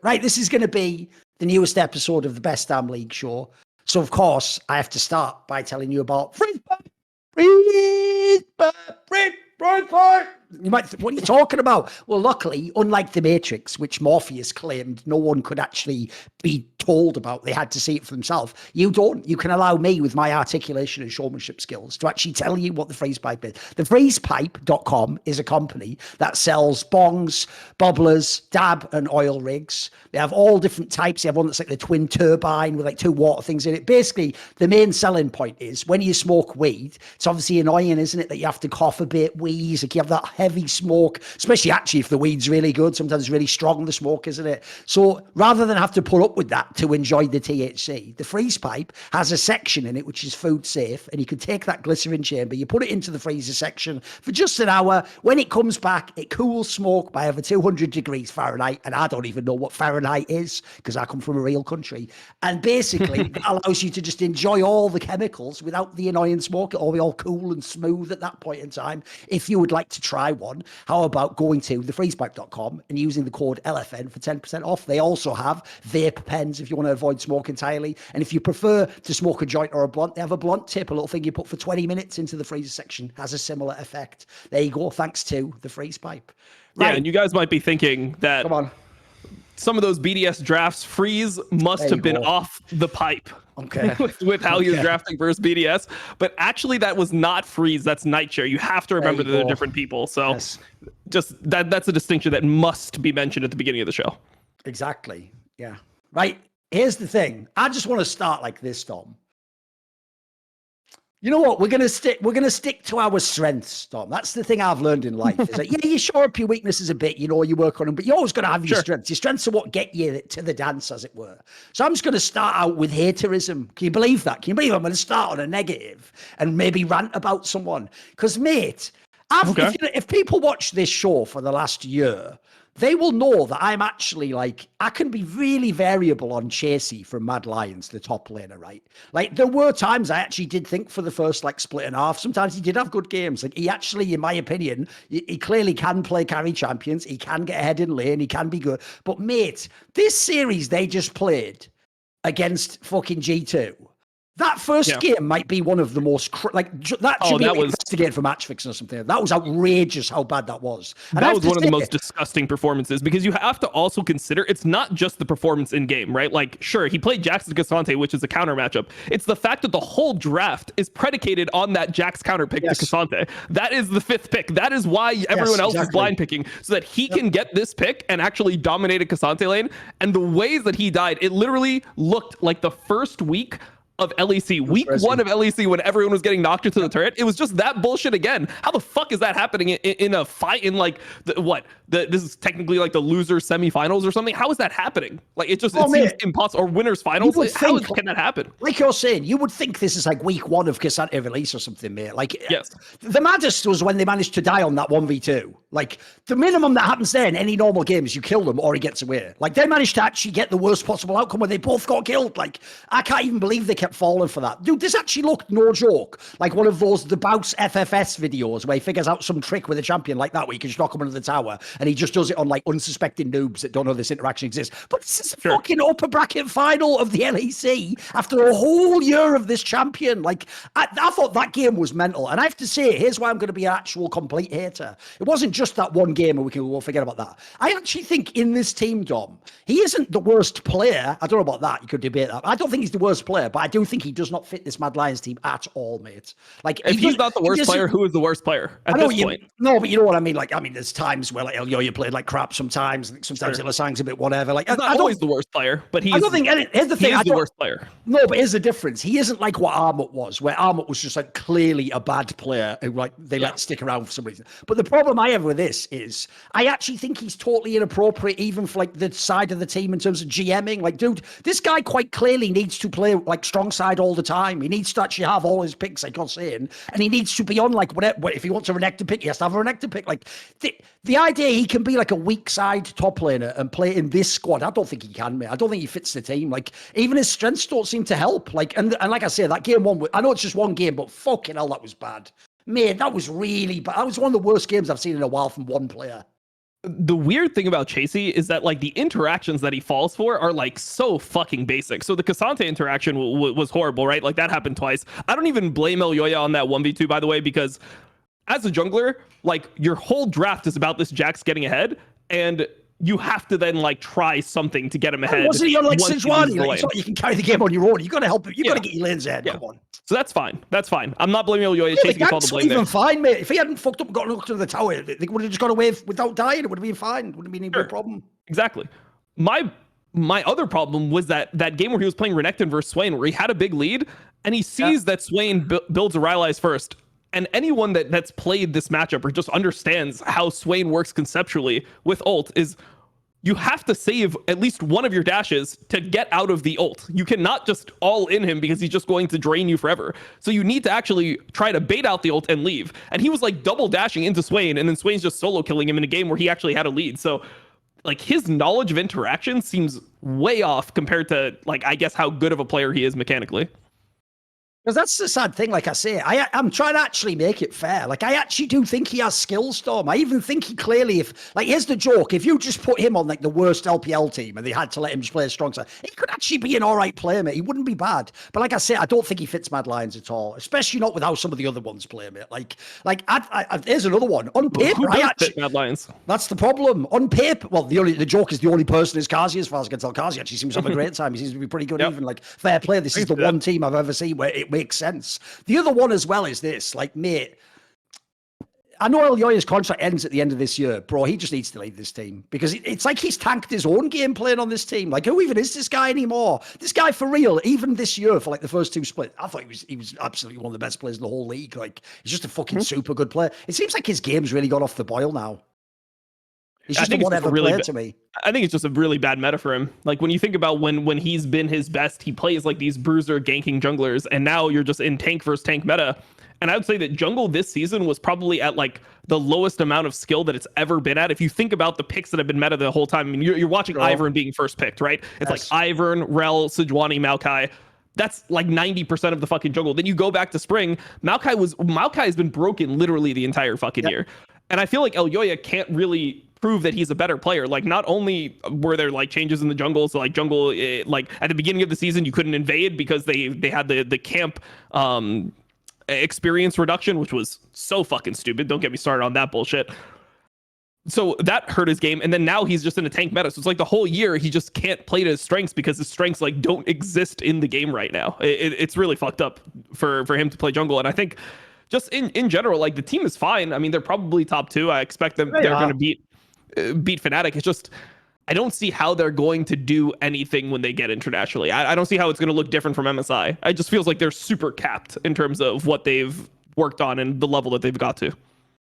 Right, this is going to be the newest episode of the Best Damn League show. So, of course, I have to start by telling you about Freeze Pipe. You might think, what are you talking about? Well, luckily, unlike the Matrix, which Morpheus claimed no one could actually be told about, they had to see it for themselves. You don't. You can allow me, with my articulation and showmanship skills, to actually tell you what the Freeze Pipe is. The FreezePipe.com is a company that sells bongs, bubblers, dab, and oil rigs. They have all different types. They have one that's like the twin turbine with like 2 water things in it. Basically, the main selling point is when you smoke weed, it's obviously annoying, isn't it, that you have to cough a bit, wheeze, like you have that heavy smoke, especially actually if the weed's really good. Sometimes it's really strong, the smoke, isn't it? So rather than have to put up with that to enjoy the THC, the Freeze Pipe has a section in it which is food safe, and you can take that glycerin chamber, you put it into the freezer section for just an hour. When it comes back, it cools smoke by over 200 degrees Fahrenheit, and I don't even know what Fahrenheit is because I come from a real country. And basically, that allows you to just enjoy all the chemicals without the annoying smoke. It'll be all cool and smooth at that point in time. If you would like to try one, how about going to thefreezepipe.com and using the code LFN for 10% off? They also have vape pens if you want to avoid smoke entirely. And if you prefer to smoke a joint or a blunt, they have a blunt tip, a little thing you put for 20 minutes into the freezer section, has a similar effect. There you go, thanks to the Freeze Pipe. Right. Yeah, and you guys might be thinking that come on, some of those BDS drafts, Freeze must have been off the pipe. Okay. with how he was drafting versus BDS. But actually, that was not Freeze. That's Nightshare. You have to remember that they're different people. So just that's a distinction that must be mentioned at the beginning of the show. Exactly. Yeah. Right. Here's the thing. I just want to start like this, Tom. You know what? We're gonna stick to our strengths, Tom. That's the thing I've learned in life. Is that you shore up your weaknesses a bit, you work on them, but you're always gonna have your strengths. Your strengths are what get you to the dance, as it were. So I'm just gonna start out with haterism. Can you believe that? Can you believe I'm gonna start on a negative and maybe rant about someone? Because, mate, if people watch this show for the last year, they will know that I'm actually I can be really variable on Chasey from Mad Lions, the top laner, right? Like, there were times I actually did think for the first split and a half. Sometimes he did have good games. Like, he actually, in my opinion, he clearly can play carry champions. He can get ahead in lane. He can be good. But, mate, this series they just played against fucking G2. That first game might be one of the most that should be investigated for match fixing or something. That was outrageous how bad that was. And that was one of the most disgusting performances, because you have to also consider it's not just the performance in game, right? Like, sure, he played Jax and Cassante, which is a counter matchup. It's the fact that the whole draft is predicated on that Jax counter pick to Cassante. That is the 5th pick. That is why everyone else is blind picking, so that he can get this pick and actually dominate a Cassante lane. And the ways that he died, it literally looked like the first week of LEC, week 1 of LEC, when everyone was getting knocked into the turret. It was just that bullshit again. How the fuck is that happening in a fight in this is technically like the loser semifinals or something? How is that happening? Like, it seems impossible. Or winners finals. How can that happen? Like you're saying, you would think this is like week 1 of Cassante release or something, mate. The maddest was when they managed to die on that 1v2. Like, the minimum that happens there in any normal game is you kill them or he gets away. Like, they managed to actually get the worst possible outcome where they both got killed. Like, I can't even believe they kept falling for that. Dude, this actually looked, no joke, like one of those The Bouse FFS videos where he figures out some trick with a champion like that, where you can just knock him under the tower, and he just does it on unsuspecting noobs that don't know this interaction exists. But this is a fucking upper bracket final of the LEC after a whole year of this champion. Like, I thought that game was mental. And I have to say, here's why I'm going to be an actual complete hater. It wasn't just that one game and we can go forget about that. I actually think in this team, Dom, he isn't the worst player. I don't know about that. You could debate that. I don't think he's the worst player, but I do think he does not fit this Mad Lions team at all, mate. Like, if he's not the worst player, who is the worst player at this point? No, but you know what I mean. Like, I mean, there's times where you played like crap sometimes. Sometimes Illusang's a bit whatever. Like, he's not always the worst player, but he's. I don't think. Here's the thing. He's the worst player. No, but here's the difference. He isn't like what Armut was, where Armut was just like clearly a bad player who they let stick around for some reason. But the problem I have with this is I actually think he's totally inappropriate, even for like the side of the team in terms of GMing. Like, dude, this guy quite clearly needs to play like strong side all the time. He needs to actually have all his picks, like you're saying, and he needs to be on like whatever. If he wants a Renekton pick, he has to have a Renekton pick. Like, the idea he can be like a weak side top laner and play in this squad, I don't think he can, mate. I don't think he fits the team. Like, even his strengths don't seem to help. Like, and like I say, that game 1, I know it's just one game, but fucking hell, that was bad. Man, that was really bad. That was one of the worst games I've seen in a while from one player. The weird thing about Chasey is that like the interactions that he falls for are like so fucking basic. So the Cassante interaction was horrible, right? Like that happened twice. I don't even blame Elyoya on that 1v2, by the way, because as a jungler, like your whole draft is about this Jax getting ahead, and you have to then like try something to get him ahead. Wasn't he on like Sejuani? Like, it's not, you can carry the game on your own. You got to help him. You got to get your lanes ahead. Come on. So that's fine. That's fine. I'm not blaming Elyoya. Yeah, Chasey gets all the blame even there. fine, mate. If he hadn't fucked up and got knocked to the tower, they would have just got away without dying. It would have been fine. It wouldn't have been any problem. Exactly. My other problem was that game where he was playing Renekton versus Swain, where he had a big lead, and he sees that Swain builds a Rylai's first. And anyone that's played this matchup or just understands how Swain works conceptually with ult is you have to save at least one of your dashes to get out of the ult. You cannot just all in him because he's just going to drain you forever. So you need to actually try to bait out the ult and leave. And he was like double dashing into Swain, and then Swain's just solo killing him in a game where he actually had a lead. So like his knowledge of interaction seems way off compared to like, I guess, how good of a player he is mechanically. Because that's the sad thing, like I say, I'm trying to actually make it fair. Like, I actually do think he has skill, Storm. I even think he clearly, here's the joke, if you just put him on, like, the worst LPL team and they had to let him just play a strong side, he could actually be an all right player, mate. He wouldn't be bad. But like I say, I don't think he fits Mad Lions at all, especially not with how some of the other ones play, mate. Like there's another one. On paper, Who does fit Mad Lions? That's the problem. On paper, well, the joke is the only person is Kazi, as far as I can tell. Kazi actually seems to have a great time. He seems to be pretty good even. Like, fair play. This is the one team I've ever seen where it makes sense. The other one as well is this, like, mate, I know Elyoya's contract ends at the end of this year. Bro, he just needs to leave this team because it's like he's tanked his own game playing on this team. Like, who even is this guy anymore? This guy, for real, even this year for like the first two splits, I thought he was absolutely one of the best players in the whole league. Like, he's just a fucking super good player. It seems like his game's really got off the boil now. He's just a whatever player to me. I think it's just a really bad meta for him. Like, when you think about when he's been his best, he plays like these bruiser ganking junglers, and now you're just in tank versus tank meta. And I would say that jungle this season was probably at like the lowest amount of skill that it's ever been at. If you think about the picks that have been meta the whole time, I mean, you're watching Ivern being first picked, right? It's like Ivern, Rel, Sejuani, Maokai. That's like 90% of the fucking jungle. Then you go back to spring. Maokai has been broken literally the entire fucking year. And I feel like Elyoya can't really prove that he's a better player. Like, not only were there like changes in the jungle, so like jungle, like at the beginning of the season, you couldn't invade because they had the camp experience reduction, which was so fucking stupid. Don't get me started on that bullshit. So that hurt his game, and then now he's just in a tank meta. So it's like the whole year he just can't play to his strengths because his strengths like don't exist in the game right now. It's really fucked up for him to play jungle, and I think just in general, like the team is fine. I mean, they're probably top 2. I expect them they're going to beat Fnatic. It's just I don't see how they're going to do anything when they get internationally. I don't see how it's going to look different from MSI. It just feels like they're super capped in terms of what they've worked on and the level that they've got to.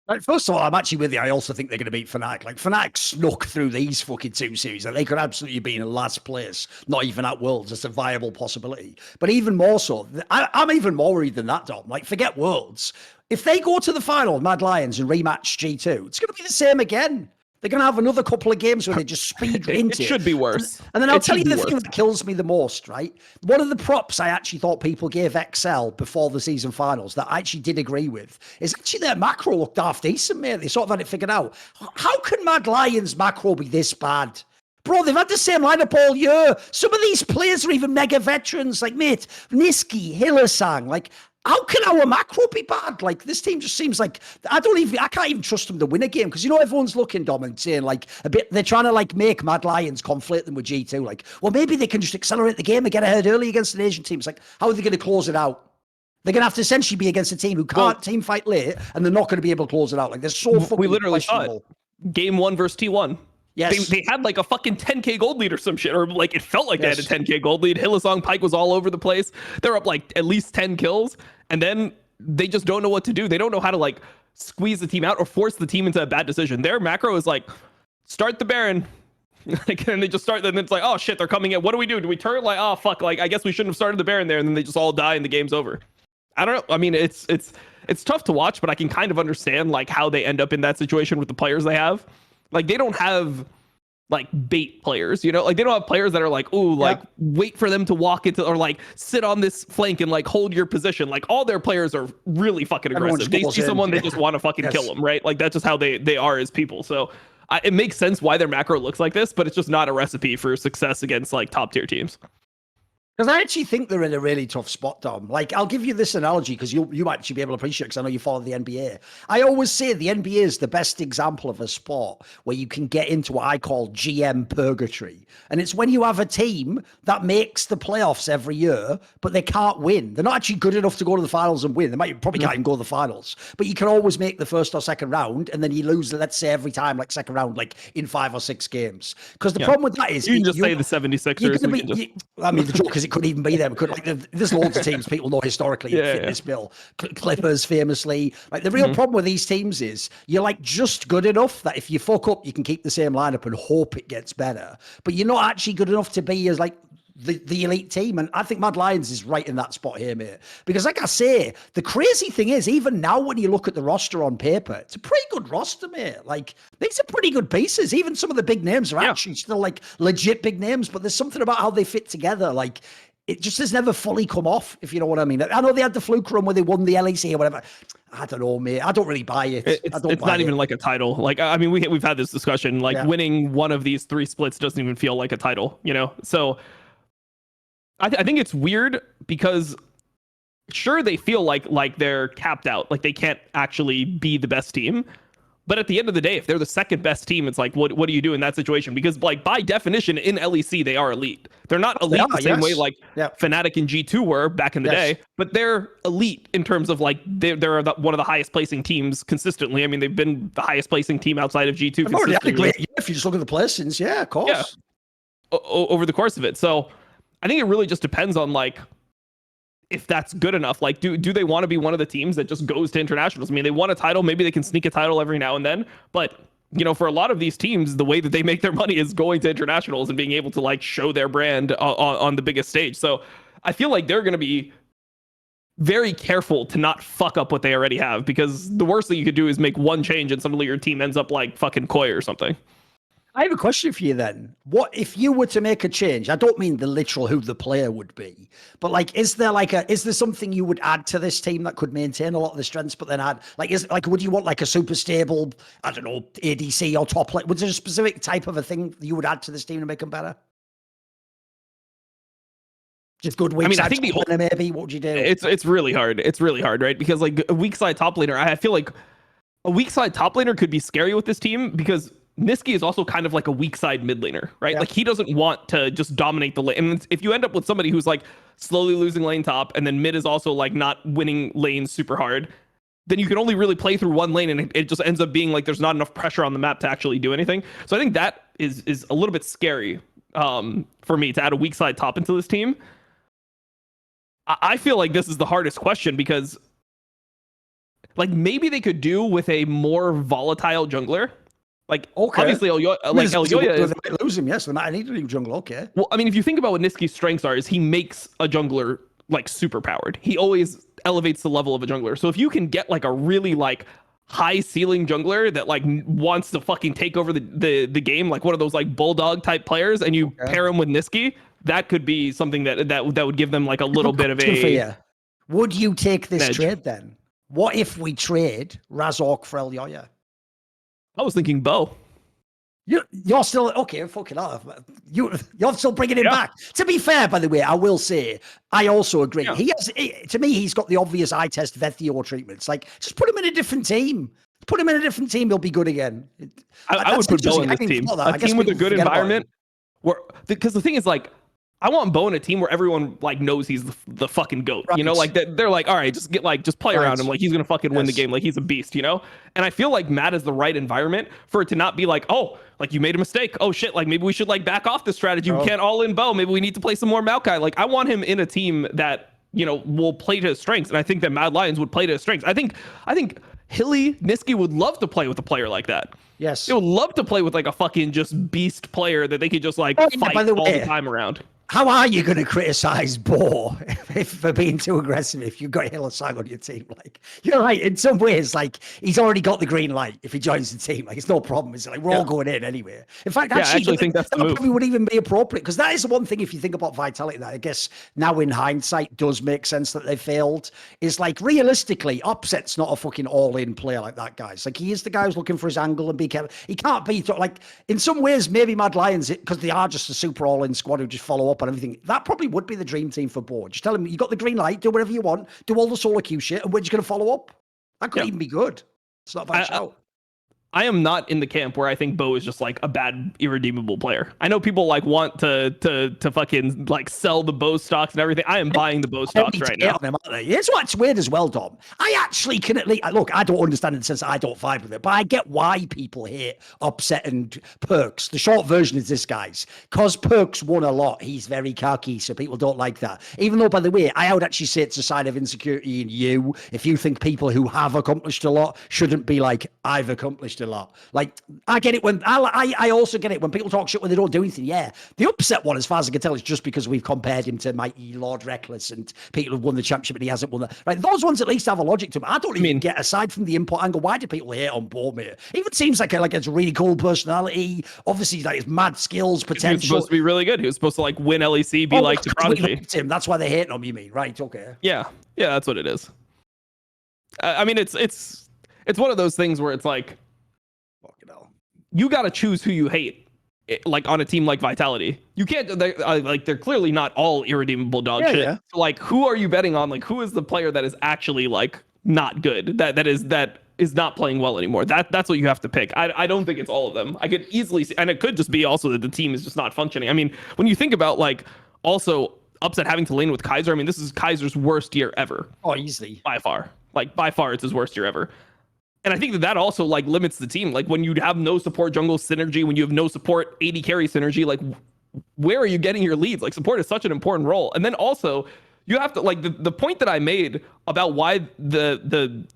Like, first of all, I'm actually with you. I also think they're going to beat Fnatic. Like, Fnatic snuck through these fucking 2 series, and they could absolutely be in last place, not even at Worlds. It's a viable possibility. But even more so, I'm even more worried than that, Dom. Like, forget Worlds. If they go to the final, Mad Lions, and rematch G2, it's going to be the same again. They're going to have another couple of games where they just speed into it. It should be worse. And then I'll tell you the thing that kills me the most, right? One of the props I actually thought people gave XL before the season finals that I actually did agree with is actually their macro looked half decent, mate. They sort of had it figured out. How can Mad Lions macro be this bad? Bro, they've had the same lineup all year. Some of these players are even mega veterans, like, mate, Niski, Hillersang, like, how can our macro be bad? Like, this team just seems like I can't even trust them to win a game because, you know, everyone's looking, Dom, and saying like they're trying to like make Mad Lions conflate them with G2. Like, well, maybe they can just accelerate the game and get ahead early against an Asian team. It's like, how are they going to close it out? They're going to have to essentially be against a team who can't team fight late, and they're not going to be able to close it out. Like, they're so fucking we literally questionable. Saw it. Game 1 versus T1. Yes. They had like a fucking 10k gold lead or some shit, or like it felt like they had a 10k gold lead. Hillesong Pike was all over the place. They're up like at least 10 kills, and then they just don't know what to do. They don't know how to like squeeze the team out or force the team into a bad decision. Their macro is like, start the Baron. Like, and they just start, and then it's like, oh shit, they're coming in. What do we do? Do we turn? Like, oh fuck, like I guess we shouldn't have started the Baron there, and then they just all die and the game's over. I don't know. I mean, it's tough to watch, but I can kind of understand like how they end up in that situation with the players they have. Like, they don't have like bait players, you know, like they don't have players that are like, ooh, like wait for them to walk into, or like sit on this flank and like hold your position. Like, all their players are really fucking aggressive. They see someone, they just want to fucking kill them, right? Like, that's just how they are as people. So it makes sense why their macro looks like this, but it's just not a recipe for success against like top tier teams. Because I actually think they're in a really tough spot, Dom. Like, I'll give you this analogy because you might actually be able to appreciate it because I know you follow the NBA. I always say the NBA is the best example of a sport where you can get into what I call GM purgatory. And it's when you have a team that makes the playoffs every year, but they can't win. They're not actually good enough to go to the finals and win. They might probably can't even go to the finals, but you can always make the first or second round, and then you lose, let's say, every time, like second round, like in 5 or 6 games. Because the problem with that is you can just say the 76ers. I mean, the joke is it couldn't even be them. There's loads of teams people know historically fit this bill. Clippers famously. Like the real problem with these teams is you're like just good enough that if you fuck up, you can keep the same lineup and hope it gets better. But you're not actually good enough to be as like the elite team. And I think Mad Lions is right in that spot here, mate. Because like I say, the crazy thing is, even now when you look at the roster on paper, it's a pretty good roster, mate. Like these are pretty good pieces. Even some of the big names are actually still like legit big names, but there's something about how they fit together. Like it just has never fully come off, if you know what I mean. I know they had the fluke run where they won the LEC or whatever. I don't know, mate. I don't really buy it. It's not even like a title. Like, I mean, we've had this discussion. Like winning one of these 3 splits doesn't even feel like a title, you know? So I think it's weird because sure, they feel like they're capped out. Like they can't actually be the best team. But at the end of the day, if they're the second best team, it's like, what do you do in that situation? Because like by definition in LEC, they are elite. They're not elite the same way like Fnatic and G2 were back in the day, but they're elite in terms of like they're one of the highest placing teams consistently. I mean, they've been the highest placing team outside of G2 consistently. If you just look at the placings, of course. Yeah. Over the course of it. So I think it really just depends on like if that's good enough. Like, do they want to be one of the teams that just goes to internationals? I mean, they won a title. Maybe they can sneak a title every now and then. But, you know, for a lot of these teams, the way that they make their money is going to internationals and being able to like show their brand on the biggest stage. So I feel like they're going to be very careful to not fuck up what they already have, because the worst thing you could do is make one change and suddenly your team ends up like fucking Koi or something. I have a question for you then. What if you were to make a change? I don't mean the literal who the player would be, but like, is there something you would add to this team that could maintain a lot of the strengths, but then add would you want like a super stable, I don't know, ADC or top lane? Was there a specific type of a thing you would add to this team to make them better? Just good weak side, I think maybe. What would you do? It's really hard. It's really hard, right? Because like a weak side top laner, I feel like a weak side top laner could be scary with this team because Niski is also kind of like a weak side mid laner, right? Like he doesn't want to just dominate the lane. And if you end up with somebody who's like slowly losing lane top and then mid is also like not winning lanes super hard, then you can only really play through one lane and it just ends up being like there's not enough pressure on the map to actually do anything. So I think that is a little bit scary for me to add a weak side top into this team. I feel like this is the hardest question because like maybe they could do with a more volatile jungler. Like, obviously, Elyoya is... They might lose him, yes. They might need a new jungle, okay. Well, I mean, if you think about what Niski's strengths are, is he makes a jungler, like, super powered. He always elevates the level of a jungler. So if you can get, like, a really, like, high-ceiling jungler that, like, wants to fucking take over the game, like one of those, like, bulldog-type players, and you pair him with Niski, that could be something that would give them, like, a little bit of a... Would you take this trade, then? What if we trade Razork for Elyoya? I was thinking Bo. You're still okay. Fucking off. You're still bringing him back. To be fair, by the way, I will say I also agree. Yeah. To me, he's got the obvious eye test Vethio treatments. Like, just put him in a different team. Put him in a different team. He'll be good again. I would put Bo in this team. A team with a good environment. Because the thing is, like, I want Bo in a team where everyone like knows he's the fucking GOAT. Right. You know, like they're like, all right, just play around him. Like he's gonna fucking win the game. Like he's a beast, you know? And I feel like Matt is the right environment for it to not be like, oh, like you made a mistake. Oh shit, like maybe we should like back off the strategy. We can't all in Bo. Maybe we need to play some more Maokai. Like I want him in a team that, you know, will play to his strengths. And I think that Mad Lions would play to his strengths. I think Hilly Niski would love to play with a player like that. Yes. They would love to play with like a fucking just beast player that they could just like fight all the time around. How are you going to criticize Bo for being too aggressive if you've got Hillsang on your team? Like, you're right. In some ways, like, he's already got the green light if he joins the team. Like, it's no problem. It's like, we're all going in anyway. In fact, I actually think that's the move. probably would even be appropriate, because that is the one thing, if you think about Vitality, that I guess now in hindsight does make sense that they failed, is like, realistically, Upset's not a fucking all-in player like that, guys. Like, he is the guy who's looking for his angle and be careful. He can't be, like, in some ways, maybe Mad Lions, because they are just a super all-in squad who just follow up on everything. That probably would be the dream team for Bo. Just tell him you got the green light, do whatever you want, do all the solo queue shit, and we're just going to follow up. That could even be good. It's not a bad shout. I am not in the camp where I think Bo is just like a bad irredeemable player. I know people like want to fucking like sell the Bo stocks and everything. I am buying the Bo stocks right now. Here's what's weird as well, Dom. I actually can at least look. I don't understand in the sense that I don't vibe with it, but I get why people hate Upset and Perks. The short version is this, guys, because Perks won a lot. He's very cocky, so people don't like that. Even though, by the way, I would actually say it's a sign of insecurity in you if you think people who have accomplished a lot shouldn't be like, I've accomplished a lot. Like, I get it when I also get it when people talk shit when they don't do anything. Yeah, the Upset one, as far as I can tell, is just because we've compared him to Mighty Lord Reckless and people who've won the championship and he hasn't won that. Right, those ones at least have a logic to them. I don't even get, aside from the import angle, why do people hate on Bo, mate? Even seems like it's a really cool personality. Obviously, like, his mad skills, potential. He was supposed to be really good. He was supposed to like win LEC, be like the prodigy. Him. That's why they hate him. You mean, right? Okay. Yeah, that's what it is. I mean, it's one of those things where it's like, you got to choose who you hate, like on a team like Vitality. You can't, they're clearly not all irredeemable dog shit. Yeah. So, like, who are you betting on? Like, who is the player that is actually like not good, that is not playing well anymore? That's what you have to pick. I don't think it's all of them. I could easily see, and it could just be also that the team is just not functioning. I mean, when you think about like also Upset having to lane with Kaiser, I mean, this is Kaiser's worst year ever. Oh, easily. By far, it's his worst year ever. And I think that also like limits the team. Like, when you have no support jungle synergy, when you have no support AD carry synergy, like, where are you getting your leads? Like, support is such an important role. And then also you have to, like, the point that I made about why the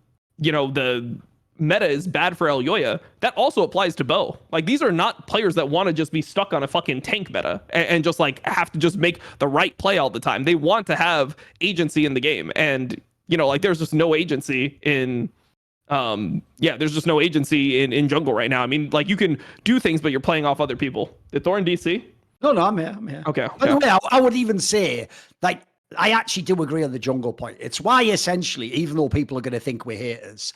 meta is bad for Elyoya, that also applies to Bo. Like, these are not players that want to just be stuck on a fucking tank meta and just like have to just make the right play all the time. They want to have agency in the game. And, like, there's just no agency in there's just no agency in jungle right now. I mean, like, you can do things, but you're playing off other people. Did Thorin DC? No, I'm here. Okay. By the way, I would even say, like, I actually do agree on the jungle point. It's why, essentially, even though people are going to think we're haters,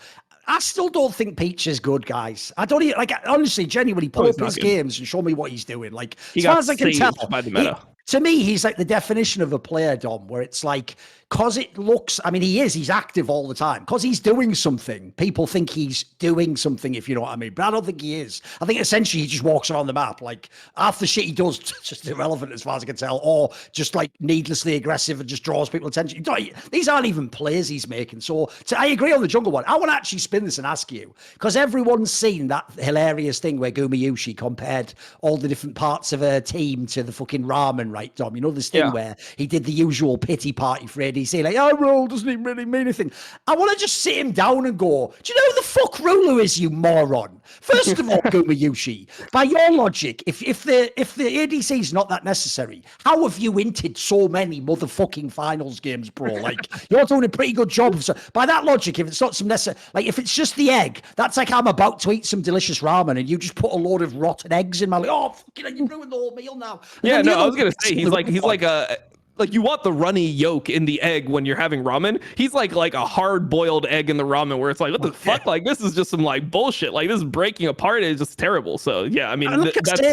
I still don't think Peach is good, guys. I don't even, like, honestly, genuinely, pull up his games and show me what he's doing. Like, as far as I can tell, by the meta. To me, he's like the definition of a player, Dom, where it's like, because it looks, I mean, he's active all the time. Because he's doing something, people think he's doing something, if you know what I mean. But I don't think he is. I think essentially he just walks around the map. Like, half the shit he does just irrelevant as far as I can tell, or just like needlessly aggressive and just draws people attention. These aren't even plays he's making. So I agree on the jungle one. I want to actually spin this and ask you, because everyone's seen that hilarious thing where Gumayusi compared all the different parts of a team to the fucking ramen, right, Dom? You know, this thing where he did the usual pity party for ADC, like, our role doesn't even really mean anything. I want to just sit him down and go, do you know who the fuck Rulu is, you moron? First of all, Gumayusi, by your logic, if the ADC is not that necessary, how have you inted so many motherfucking finals games, bro? Like, you're doing a pretty good job. So, by that logic, if it's not some necessary, like, if it's just the egg, that's like I'm about to eat some delicious ramen and you just put a load of rotten eggs in my, like, oh, fucking, you ruined the whole meal now. And I was gonna say, he's like a, like, you want the runny yolk in the egg when you're having ramen. He's like a hard boiled egg in the ramen where it's like, what the fuck? Like, this is just some like bullshit. Like, this is breaking apart. It's just terrible. So yeah, I mean, that's.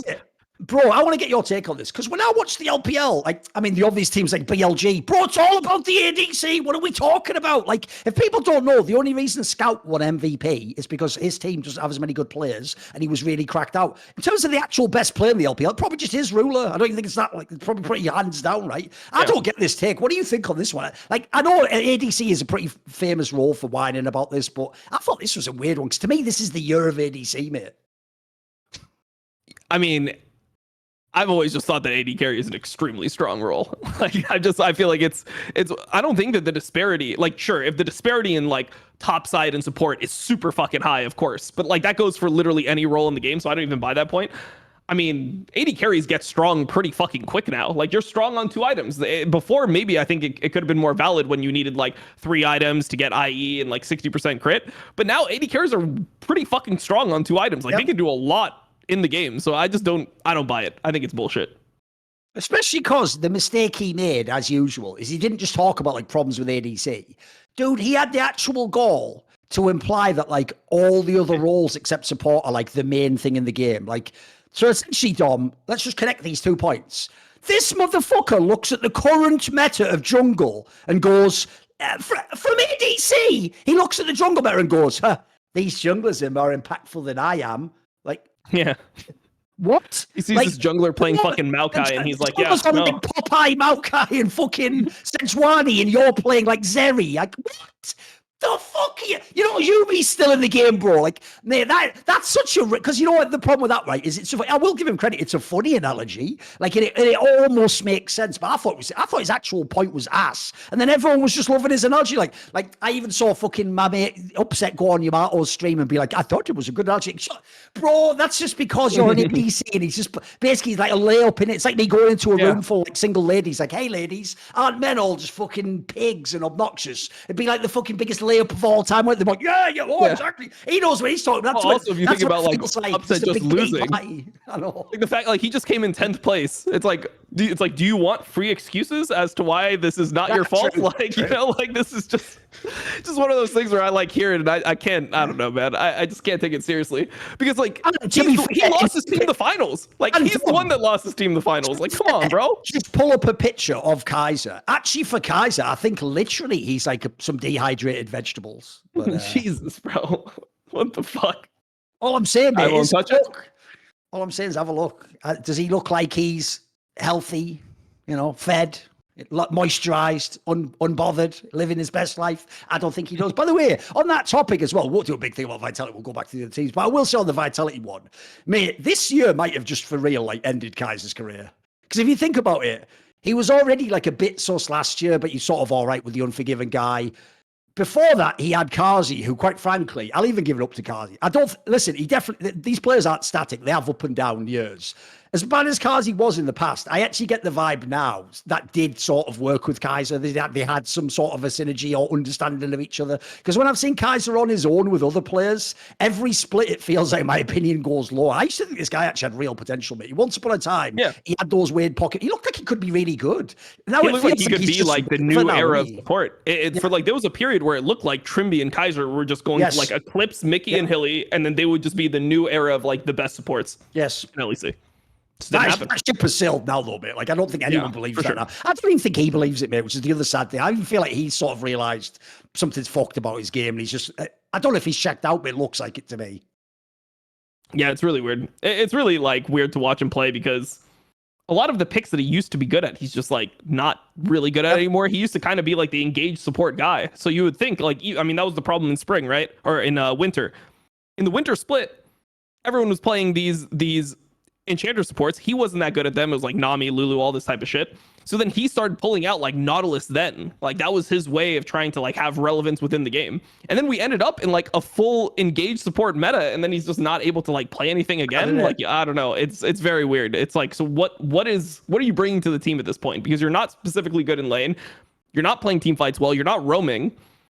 Bro, I want to get your take on this, because when I watch the LPL, like, I mean, the obvious teams like BLG, bro, it's all about the ADC. What are we talking about? Like, if people don't know, the only reason Scout won MVP is because his team doesn't have as many good players, and he was really cracked out. In terms of the actual best player in the LPL, probably just his Ruler. I don't even think it's that, like, it's probably pretty hands down, right? I don't get this take. What do you think on this one? Like, I know ADC is a pretty famous role for whining about this, but I thought this was a weird one, because to me, this is the year of ADC, mate. I mean, I've always just thought that AD carry is an extremely strong role. Like, I feel like it's, I don't think that the disparity, like, sure, if the disparity in like top side and support is super fucking high, of course, but like that goes for literally any role in the game. So I don't even buy that point. I mean, AD carries get strong pretty fucking quick now. Like, you're strong on 2 items. Before, maybe I think it could have been more valid when you needed like 3 items to get IE and like 60% crit. But now AD carries are pretty fucking strong on 2 items. Like, they can do a lot in the game. So I don't buy it. I think it's bullshit. Especially because the mistake he made, as usual, is he didn't just talk about like problems with ADC. Dude, he had the actual goal to imply that like all the other roles except support are like the main thing in the game. Like, so essentially, Dom, let's just connect these 2 points. This motherfucker looks at the current meta of jungle and goes, from ADC, he looks at the jungle meta and goes, these junglers are more impactful than I am. Like, yeah. What? He sees this jungler playing fucking Maokai and he's like, yeah, no. Like Popeye, Maokai, and fucking Sejuani, and you're playing like Zeri. Like, what? The fuck are you? You know, Yumi's still in the game, bro. Like, mate, that's such a... Because you know what the problem with that, right, is it's... I will give him credit. It's a funny analogy. Like, it almost makes sense. But I thought his actual point was ass. And then everyone was just loving his analogy. Like I even saw fucking my mate Upset go on Yamato's stream and be like, I thought it was a good analogy. Bro, that's just because you're an ADC and he's just... Basically, he's like a layup in it. It's like me going into a room full of like single ladies. Like, hey, ladies, aren't men all just fucking pigs and obnoxious? It'd be like the fucking biggest layup of all time. Where they're like, exactly. He knows what he's talking about. Also, if you think about like Upset just losing, I know. Like the fact, like he just came in 10th place. It's like, do you want free excuses as to why this is not your fault? True, like, you know, like this is just one of those things where I like hear it and I can't. I don't know, man. I just can't take it seriously because like he lost his team in the finals. Like he's the one that lost his team in the finals. Like, come on, bro. Just pull up a picture of Kaiser. Actually, for Kaiser, I think literally he's like some dehydrated vegetables. But, Jesus, bro. What the fuck? All I'm saying, mate, is touch it. All I'm saying is have a look. Does he look like he's healthy, fed, moisturized, unbothered, living his best life? I don't think he does. By the way, on that topic as well, we'll do a big thing about Vitality. We'll go back to the other teams. But I will say on the Vitality one, mate, this year might have just for real like ended Kaiser's career. Because if you think about it, he was already like a bit sus last year, but he's sort of all right with the Unforgiven guy. Before that, he had Kazi, who, quite frankly, I'll even give it up to Kazi. Listen, these players aren't static. They have up and down years. As bad as Kazi was in the past, I actually get the vibe now that did sort of work with Kaiser. They had some sort of a synergy or understanding of each other. Because when I've seen Kaiser on his own with other players, every split, it feels like my opinion goes lower. I used to think this guy actually had real potential, mate. Once upon a time, he had those weird pockets. He looked like he could be really good. Now he it looked feels like he could be like the new era of support. For like, there was a period where it looked like Trimby and Kaiser were just going to like eclipse Mickey and Hilly, and then they would just be the new era of like the best supports. Yes. In LEC. That ship has sailed now, though, mate. Like, I don't think anyone believes that now. I don't even think he believes it, mate, which is the other sad thing. I even feel like he's sort of realised something's fucked about his game, and he's just... I don't know if he's checked out, but it looks like it to me. Yeah, it's really weird. It's really, like, weird to watch him play because a lot of the picks that he used to be good at, he's just, like, not really good at anymore. He used to kind of be, like, the engaged support guy. So you would think, like... I mean, that was the problem in spring, right? Or in winter. In the winter split, everyone was playing these Enchanter supports. He wasn't that good at them. It was like Nami, Lulu, all this type of shit. So then he started pulling out like Nautilus then. Like that was his way of trying to like have relevance within the game. And then we ended up in like a full engaged support meta, and then he's just not able to like play anything again. Like I don't know. It's very weird. It's like, so what are you bringing to the team at this point? Because you're not specifically good in lane. You're not playing team fights well. You're not roaming.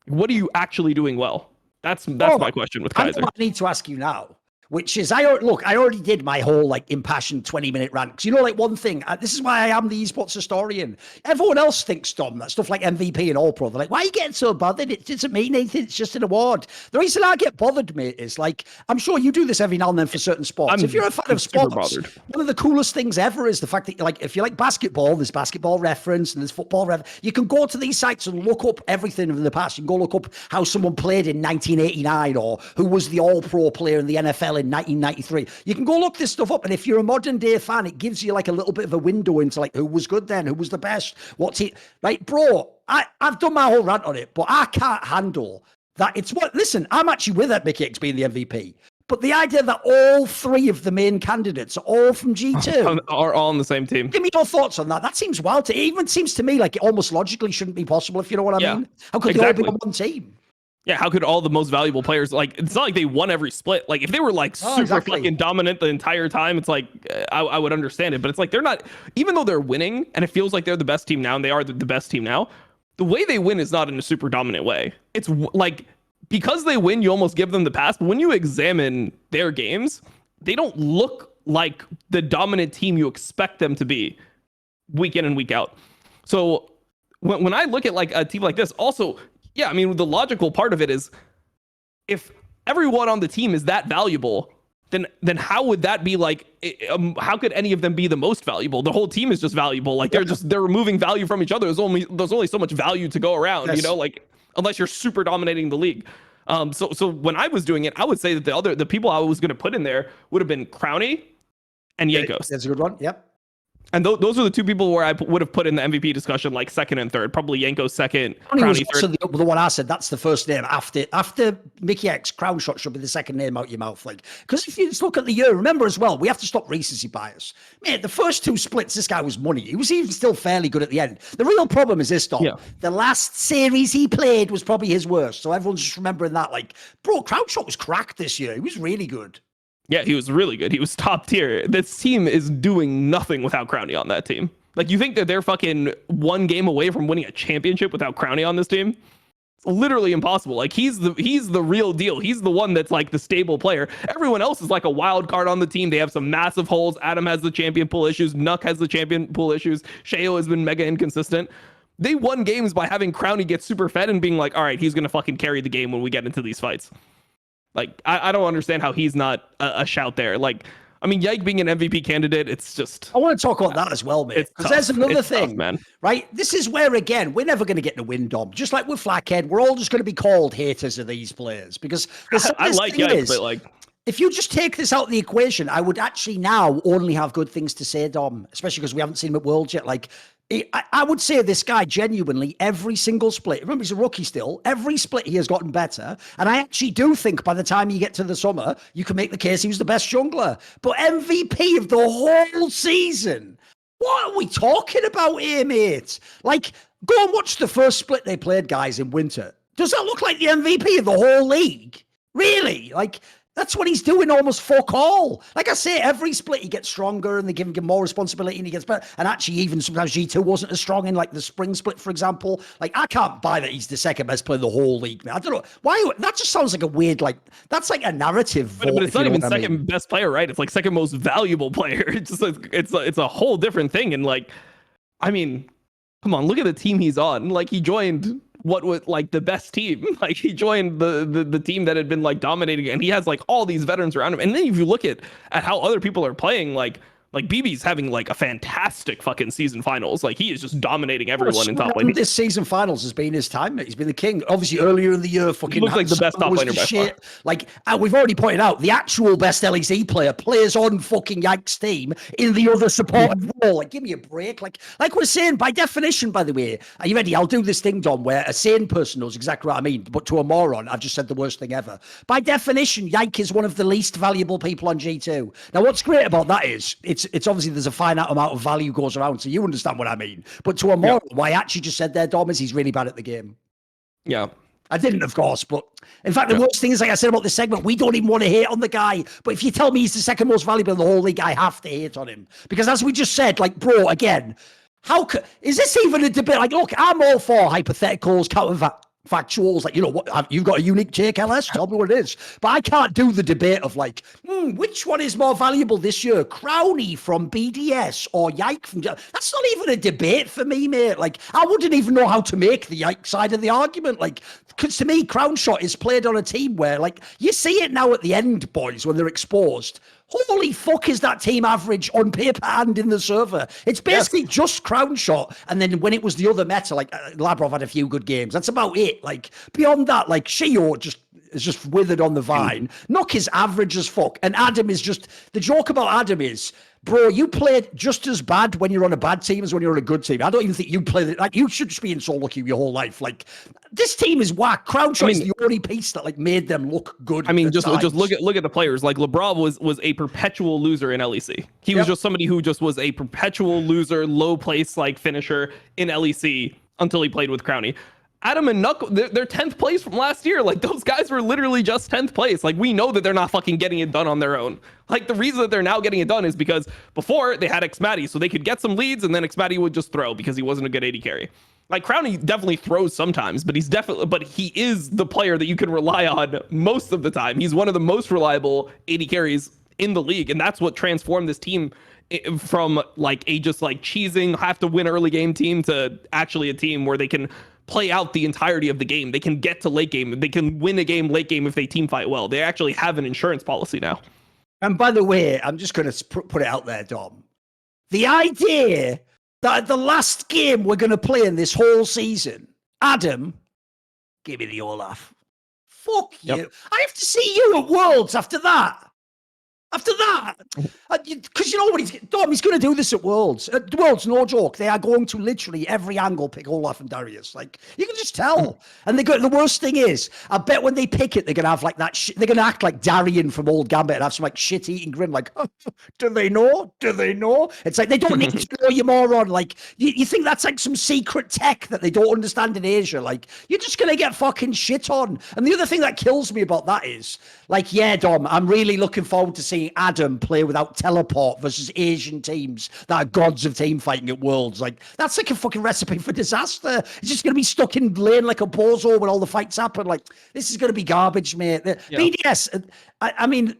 What are you actually doing well? That's my question with Kaiser. I need to ask you now. Which is, I already did my whole like impassioned 20-minute rant. Because like one thing, this is why I am the esports historian. Everyone else thinks, Dom, that stuff like MVP and All Pro, they're like, why are you getting so bothered? It doesn't mean anything. It's just an award. The reason I get bothered, mate, is like, I'm sure you do this every now and then for certain sports. If you're a fan of sports, one of the coolest things ever is the fact that like, if you like basketball, there's basketball reference and there's football reference. You can go to these sites and look up everything in the past. You can go look up how someone played in 1989 or who was the All Pro player in the NFL in 1993. You can go look this stuff up, and if you're a modern day fan, it gives you like a little bit of a window into like who was good then, who was the best, what's it like, bro. I've done my whole rant on it, but I can't handle that. Listen, I'm actually with that Mickey X being the MVP, but the idea that all three of the main candidates are all from G2 are all on the same team. Give me your thoughts on that. That seems wild. It even seems to me like it almost logically shouldn't be possible, if you know what I mean. How could they all be on one team? Yeah, how could all the most valuable players, like, it's not like they won every split. Like, if they were like super fucking dominant the entire time, it's like I would understand it. But it's like they're not, even though they're winning and it feels like they're the best team now and they are the best team now, the way they win is not in a super dominant way. It's like, because they win, you almost give them the pass. But when you examine their games, they don't look like the dominant team you expect them to be week in and week out. So when I look at like a team like this, also, yeah, I mean, the logical part of it is if everyone on the team is that valuable, then how would that be like, how could any of them be the most valuable? The whole team is just valuable. Like they're removing value from each other. There's only so much value to go around, yes. You know, like unless you're super dominating the league. So when I was doing it, I would say that the people I was going to put in there would have been Crowny and Jankos. That's a good one. Yep. And those are the two people where I would have put in the MVP discussion, like second and third. Probably Jankos second, Crowny third. The one I said, that's the first name. After Mickey X, Crown Shot should be the second name out your mouth. Like, because if you just look at the year, remember as well, we have to stop recency bias. Mate, the first two splits, this guy was money. He was even still fairly good at the end. The real problem is this, Dom. Yeah. The last series he played was probably his worst. So everyone's just remembering that. Like, bro, Crown Shot was cracked this year. He was really good. Yeah, he was really good. He was top tier. This team is doing nothing without Crowny on that team. Like, you think that they're fucking one game away from winning a championship without Crowny on this team? It's literally impossible. Like, he's the real deal. He's the one that's like the stable player. Everyone else is like a wild card on the team. They have some massive holes. Adam has the champion pool issues. Nuck has the champion pool issues. Sheo has been mega inconsistent. They won games by having Crowny get super fed and being like, all right, he's going to fucking carry the game when we get into these fights. Like, I don't understand how he's not a shout there. Like, I mean, Yike being an MVP candidate, it's just... I want to talk about that as well, mate. Because there's another thing, tough, man. Right? This is where, again, we're never going to get the win, Dom. Just like with Flackhead, we're all just going to be called haters of these players. Because I like Yike, but like... If you just take this out of the equation, I would actually now only have good things to say, Dom. Especially because we haven't seen him at Worlds yet. Like... I would say this guy genuinely, every single split, remember he's a rookie still, every split he has gotten better. And I actually do think by the time you get to the summer, you can make the case he was the best jungler. But MVP of the whole season, what are we talking about here, mate? Like, go and watch the first split they played, guys, in winter. Does that look like the MVP of the whole league? Really? Like... That's what he's doing almost fuck all. Like I say, every split he gets stronger and they give him more responsibility and he gets better. And actually, even sometimes G2 wasn't as strong in like the spring split, for example. Like, I can't buy that he's the second best player in the whole league, man. I don't know. Why? That just sounds like a weird, like, that's like a narrative. But it's not even second best player, right? It's like second most valuable player. It's just like, it's a whole different thing. And like, I mean, come on, look at the team he's on. Like, he joined... what was like the best team. Like, he joined the team that had been like dominating, and he has like all these veterans around him. And then if you look at how other people are playing, like BB's having like a fantastic fucking season finals. Like, he is just dominating everyone in top lane. This season finals has been his time, mate. He's been the king. Obviously, earlier in the year, fucking he looks like the best top laner by far. Like, we've already pointed out, the actual best LEC player plays on fucking Yike's team in the other supportive role. Like, give me a break. Like we're saying, by definition, by the way, are you ready? I'll do this thing, Dom, where a sane person knows exactly what I mean, but to a moron, I've just said the worst thing ever. By definition, Yike is one of the least valuable people on G2. Now, what's great about that is, it's obviously there's a finite amount of value goes around, so you understand what I mean. But to a moron, why I actually just said there, Dom, is he's really bad at the game. Yeah. I didn't, of course, but in fact, the worst thing is, like I said about this segment, we don't even want to hate on the guy. But if you tell me he's the second most valuable in the whole league, I have to hate on him. Because as we just said, like, bro, again, is this even a debate? Like, look, I'm all for hypotheticals, counterfactuals, like, you know, what you've got a unique take, LS, tell me what it is. But I can't do the debate of like, which one is more valuable this year, Crowny from BDS or Yike from... That's not even a debate for me, mate. Like, I wouldn't even know how to make the Yike side of the argument. Like, because to me, Crown Shot is played on a team where, like, you see it now at the end, boys, when they're exposed. Holy fuck, is that team average on paper and in the server? It's basically just Crown Shot. And then when it was the other meta, like Labrov had a few good games. That's about it. Like, beyond that, like, Sheo is just withered on the vine. Nook is average as fuck. And Adam is just... The joke about Adam is, bro, you played just as bad when you're on a bad team as when you're on a good team. I don't even think you played it. Like, you should just be in solo queue your whole life. Like, this team is whack. Crown Shot is the only piece that like made them look good. I mean, just look at the players. Like, Labrov was a perpetual loser in LEC. He was just somebody who just was a perpetual loser, low place like finisher in LEC until he played with Crowny. Adam and Knuckle, they're 10th place from last year. Like, those guys were literally just 10th place. Like, we know that they're not fucking getting it done on their own. Like, the reason that they're now getting it done is because before they had Xmatty, so they could get some leads, and then Xmatty would just throw because he wasn't a good AD carry. Like, Crownie definitely throws sometimes, but he is the player that you can rely on most of the time. He's one of the most reliable AD carries in the league, and that's what transformed this team from like a just like cheesing, have to win early game team to actually a team where they can play out the entirety of the game. They can get to late game. They can win a game late game if they team fight well. They actually have an insurance policy now. And by the way, I'm just going to put it out there, Dom. The idea that the last game we're going to play in this whole season, Adam, give me the Olaf. Fuck you. Yep. I have to see you at Worlds after that. After that, because you know what he's going to do this at Worlds. At Worlds, no joke. They are going to literally every angle pick Olaf and Darius. Like, you can just tell. And the worst thing is, I bet when they pick it, they're going to have like that. They're going to act like Darian from Old Gambit and have some like shit-eating grin. Like, oh, do they know? Do they know? It's like they don't need to know, you moron. Like, you think that's like some secret tech that they don't understand in Asia? Like, you're just going to get fucking shit on. And the other thing that kills me about that is, like, yeah, Dom, I'm really looking forward to seeing Adam play without teleport versus Asian teams that are gods of team fighting at Worlds. Like, that's like a fucking recipe for disaster. It's just going to be stuck in lane like a bozo when all the fights happen. Like, this is going to be garbage, mate. BDS, I mean,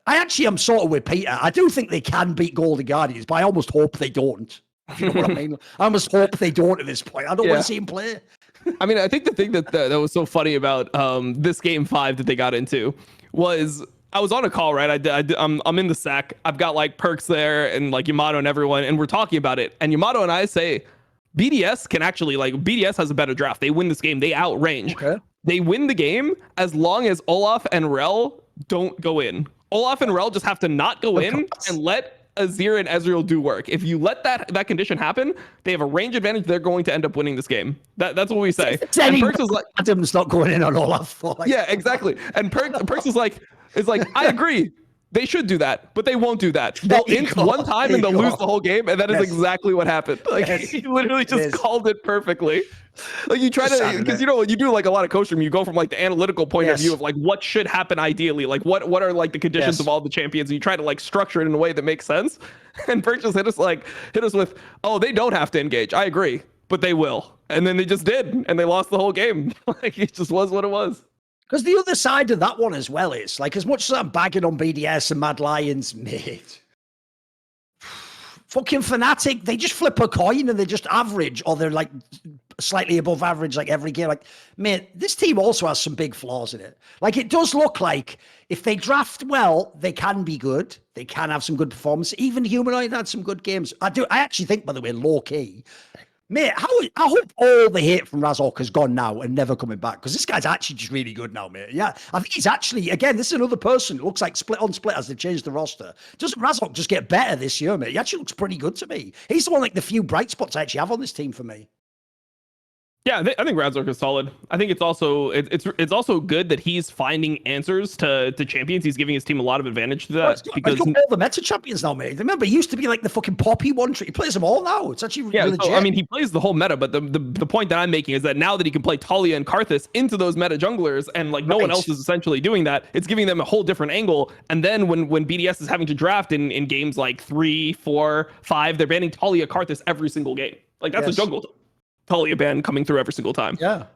I actually am sort of with Peter. I do think they can beat Golden Guardians, but I almost hope they don't. If you know what I mean? I almost hope they don't at this point. I don't want to see him play. I mean, I think the thing that was so funny about this game 5 that they got into was I was on a call, right? I'm in the SAC. I've got like Perks there and like Yamato and everyone, and we're talking about it. And Yamato and I say, BDS can actually, like, BDS has a better draft. They win this game. They outrange. Okay. They win the game as long as Olaf and Rel don't go in. Olaf and Rel just have to not go in and let Azir and Ezreal do work. If you let that condition happen, they have a range advantage. They're going to end up winning this game. That's what we say. And Perks is like, Adam's not going in on Olaf. Yeah, exactly. And Perks is like, I agree. They should do that, but they won't do that. They'll int one time and they'll lose the whole game, and that is exactly what happened. Like, he literally just called it perfectly. Like, you try to, because you know, you do like a lot of coaching, you go from like the analytical point of view of like what should happen ideally, like what are like the conditions of all the champions, and you try to like structure it in a way that makes sense. And Perks just hit us with, oh, they don't have to engage. I agree, but they will. And then they just did, and they lost the whole game. Like, it just was what it was. Because the other side of that one as well is, like, as much as I'm bagging on BDS and Mad Lions, mate, fucking Fnatic, they just flip a coin and they just average, or they're like slightly above average like every game. Like, mate, this team also has some big flaws in it. Like, it does look like if they draft well, they can be good. They can have some good performance. Even Humanoid had some good games. I actually think, by the way, low key, mate, I hope all the hate from Razork has gone now and never coming back, because this guy's actually just really good now, mate. Yeah, I think he's actually, again, this is another person who looks like split on split as they changed the roster. Doesn't Razork just get better this year, mate? He actually looks pretty good to me. He's the one, like, the few bright spots I actually have on this team for me. Yeah, I think Razork is solid. I think it's also good that he's finding answers to champions. He's giving his team a lot of advantage to that. Because he's got all the meta champions now, mate. Remember, he used to be like the fucking Poppy one trick. He plays them all now. It's actually really legit. So, I mean, he plays the whole meta, but the point that I'm making is that now that he can play Talia and Karthus into those meta junglers, and like no one else is essentially doing that, it's giving them a whole different angle. And then when BDS is having to draft in games like 3, 4, 5, they're banning Talia Karthus every single game. Like, that's a jungle Talia ban coming through every single time. Yeah,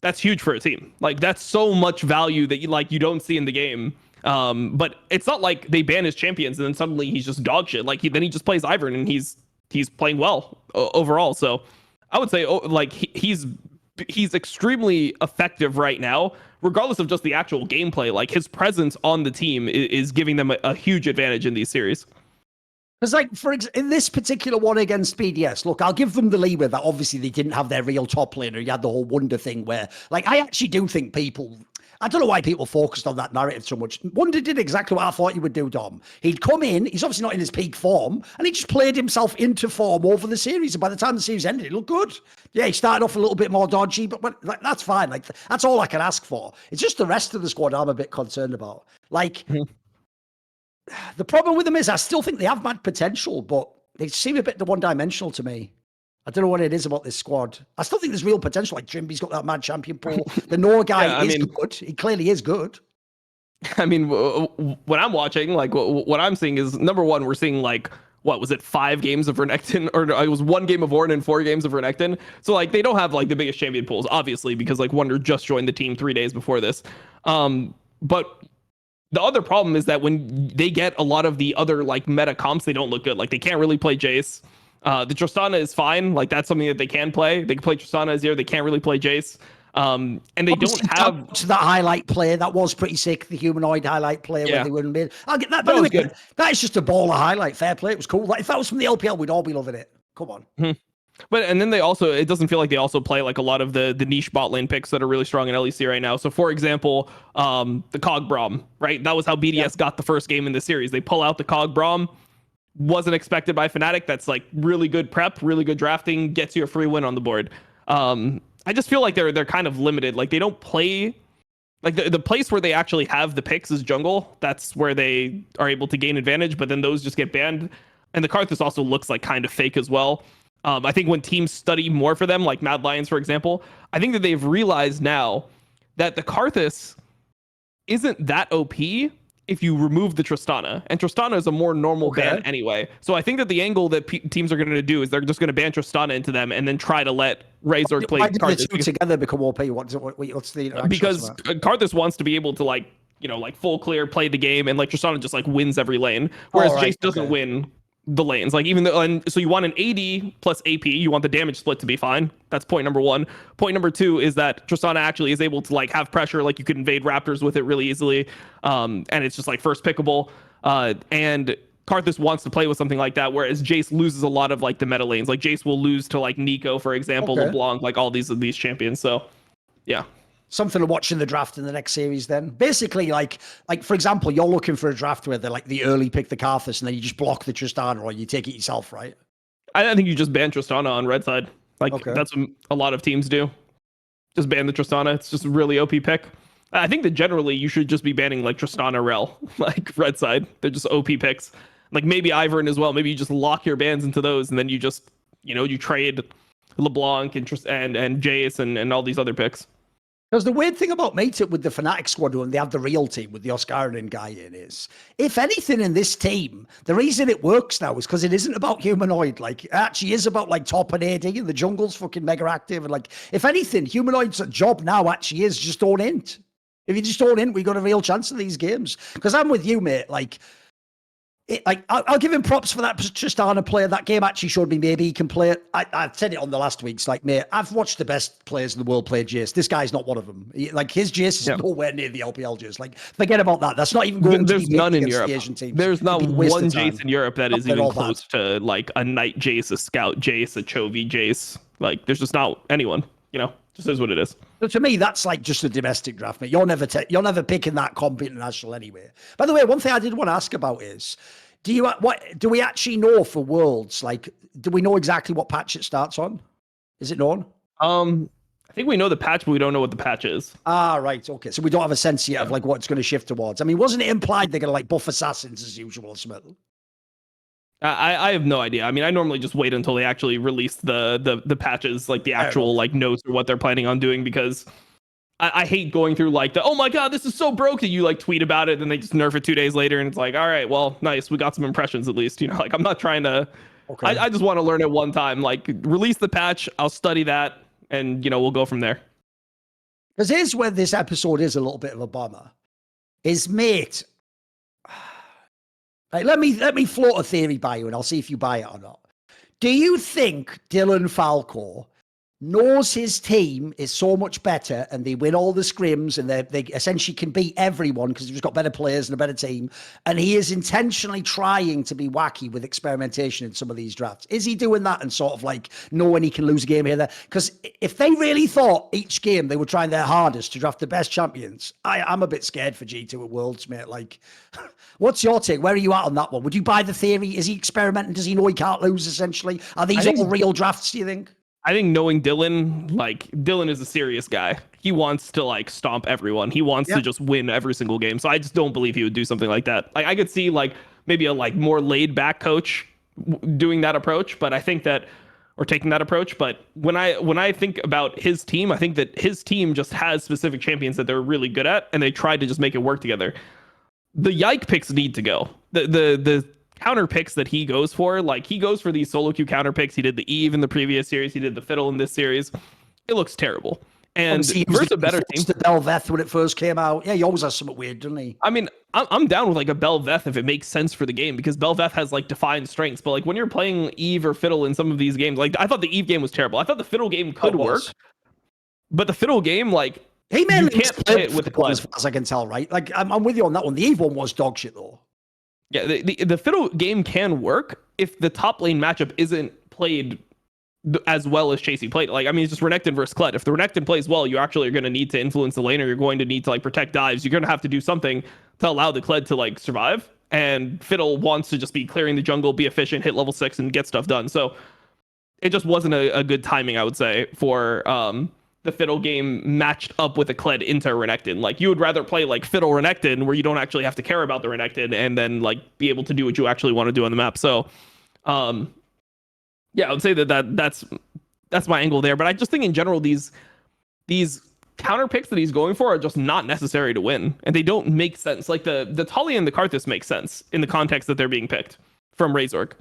that's huge for a team. Like, that's so much value that you don't see in the game. But it's not like they ban his champions and then suddenly he's just dog shit. Like, then he just plays Ivern and he's playing well overall. So I would say he's extremely effective right now, regardless of just the actual gameplay. Like, his presence on the team is giving them a huge advantage in these series. Because, like, in this particular one against BDS, look, I'll give them the leeway that obviously they didn't have their real top laner. You had the whole Wonder thing where, like, I actually do think I don't know why people focused on that narrative so much. Wonder did exactly what I thought he would do, Dom. He'd come in, he's obviously not in his peak form, and he just played himself into form over the series. And by the time the series ended, it looked good. Yeah, he started off a little bit more dodgy, but like, that's fine. Like, that's all I can ask for. It's just the rest of the squad I'm a bit concerned about. Like, the problem with them is I still think they have mad potential, but they seem a bit one-dimensional to me. I don't know what it is about this squad. I still think there's real potential. Like Trimby's got that mad champion pool. The Noah guy is good. He clearly is good. I mean, what I'm watching, like what I'm seeing is, number one, we're seeing like, what was it, 5 games of Renekton, or it was 1 game of Ornn and 4 games of Renekton. So like they don't have like the biggest champion pools, obviously, because like Wonder just joined the team 3 days before this. But the other problem is that when they get a lot of the other like meta comps, they don't look good. Like they can't really play Jace. The Tristana is fine. Like that's something that they can play. They can play Tristana Azir. They can't really play Jace. And they don't have to that highlight play. That was pretty sick. The humanoid highlight play where they wouldn't be. I'll get that. That was good. That is just a baller highlight. Fair play. It was cool. Like if that was from the LPL, we'd all be loving it. Come on. But and then they also, it doesn't feel like they also play like a lot of the niche bot lane picks that are really strong in LEC right now. So for example, the Cog Braum, right? That was how BDS got the first game in the series. They pull out the Cog Braum. Wasn't expected by Fnatic. That's like really good prep, really good drafting, gets you a free win on the board. I just feel like they're kind of limited. Like they don't play, like the place where they actually have the picks is jungle. That's where they are able to gain advantage, but then those just get banned. And the Karthus also looks like kind of fake as well. I think when teams study more for them, like Mad Lions, for example, I think that they've realized now that the Karthus isn't that OP if you remove the Tristana. And Tristana is a more normal ban anyway. So I think that the angle that teams are going to do is they're just going to ban Tristana into them and then try to let Razor play Karthus. Why do the two together become OP? What's the interaction? Because Karthus wants to be able to like, you know, like full clear, play the game, and like Tristana just like wins every lane. Whereas Jace doesn't win the lanes. Like even though, and so you want an AD plus AP, you want the damage split to be fine. That's point number 1. Point number 2 is that Tristana actually is able to like have pressure, like you could invade Raptors with it really easily. And it's just like first pickable. And Karthus wants to play with something like that, whereas Jace loses a lot of like the meta lanes. Like Jace will lose to like Nico, for example, LeBlanc, like all these champions. So yeah. Something to watch in the draft in the next series then. Basically, like for example, you're looking for a draft where they're like the early pick the Karthus and then you just block the Tristana or you take it yourself, right? I think you just ban Tristana on red side. Like that's what a lot of teams do. Just ban the Tristana. It's just a really OP pick. I think that generally you should just be banning like Tristana Rel, like red side. They're just OP picks. Like maybe Ivern as well. Maybe you just lock your bans into those and then you just, you know, you trade LeBlanc and Jace and all these other picks. Because the weird thing about Mateup with the Fnatic squad when they have the real team with the Oscarin guy in is, if anything in this team, the reason it works now is because it isn't about humanoid. Like it actually is about like top and AD and the jungle's fucking mega active. And like, if anything, humanoid's job now actually is just own int. If you just own int, we got a real chance of these games. Because I'm with you, mate. Like I'll give him props for that Tristana player. That game actually showed me maybe he can play it. I said it on the last week's. Like, mate, I've watched the best players in the world play Jace. This guy's not one of them. Like his Jace is nowhere near the LPL Jace. Like, forget about that. That's not even going. There's to be none in Europe. The Asian teams. There's not one Jace in Europe that is even close to like a Knight Jace, a Scout Jace, a Chovy Jace. Like, there's just not anyone. You know, just is what it is. So to me, that's like just a domestic draft, mate. You're never picking that comp international anyway. By the way, one thing I did want to ask about is, do we actually know for Worlds? Like, do we know exactly what patch it starts on? Is it known? I think we know the patch, but we don't know what the patch is. Ah, right. Okay. So we don't have a sense yet of like what it's going to shift towards. I mean, wasn't it implied they're going to like buff assassins as usual or something? I have no idea. I mean, I normally just wait until they actually release the patches, like the actual like notes or what they're planning on doing, because I hate going through like oh my god, this is so broke, that you like tweet about it and they just nerf it 2 days later and it's like, all right, well, nice, we got some impressions at least, you know. Like I'm not trying to I just want to learn it one time. Like release the patch, I'll study that, and you know, we'll go from there. Because here's where this episode is a little bit of a bummer. Is, mate, like, let me float a theory by you and I'll see if you buy it or not. Do you think Dylan Falco knows his team is so much better and they win all the scrims and they essentially can beat everyone because he's got better players and a better team, and he is intentionally trying to be wacky with experimentation in some of these drafts? Is he doing that and sort of like knowing he can lose a game here there? Because if they really thought each game they were trying their hardest to draft the best champions, I'm a bit scared for G2 at Worlds, mate. Like, what's your take? Where are you at on that one? Would you buy the theory? Is he experimenting? Does he know he can't lose, essentially? Are these all real drafts, do you think? I think knowing Dylan, like Dylan is a serious guy. He wants to like stomp everyone. He wants to just win every single game. So I just don't believe he would do something like that. Like I could see like maybe a like more laid back coach doing that approach, but I think that or taking that approach. But when I think about his team, I think that his team just has specific champions that they're really good at, and they tried to just make it work together. The Yike picks need to go. The counter picks that he goes for, like he goes for these solo queue counter picks. He did the Eve in the previous series. He did the Fiddle in this series. It looks terrible. And versus a better team, to Belveth when it first came out. Yeah, he always has something weird, doesn't he? I mean, I'm down with like a Belveth if it makes sense for the game, because Belveth has like defined strengths. But like when you're playing Eve or Fiddle in some of these games, like I thought the Eve game was terrible. I thought the Fiddle game could work, but the Fiddle game, like he you can't play it with the as far as I can tell, right? Like I'm with you on that one. The Eve one was dog shit though. Yeah, the Fiddle game can work if the top lane matchup isn't played as well as Chasey played. Like, I mean, it's just Renekton versus Kled. If the Renekton plays well, you actually are going to need to influence the laner. You're going to need to like protect dives. You're going to have to do something to allow the Kled to like survive. And Fiddle wants to just be clearing the jungle, be efficient, hit level 6, and get stuff done. So it just wasn't a good timing, I would say, for the Fiddle game matched up with a Kled into Renekton. Like, you would rather play like Fiddle Renekton, where you don't actually have to care about the Renekton, and then like be able to do what you actually want to do on the map. So yeah, I would say that's my angle there. But I just think in general, these counter picks that he's going for are just not necessary to win, and they don't make sense. Like the Talia and the Karthus make sense in the context that they're being picked from Razork.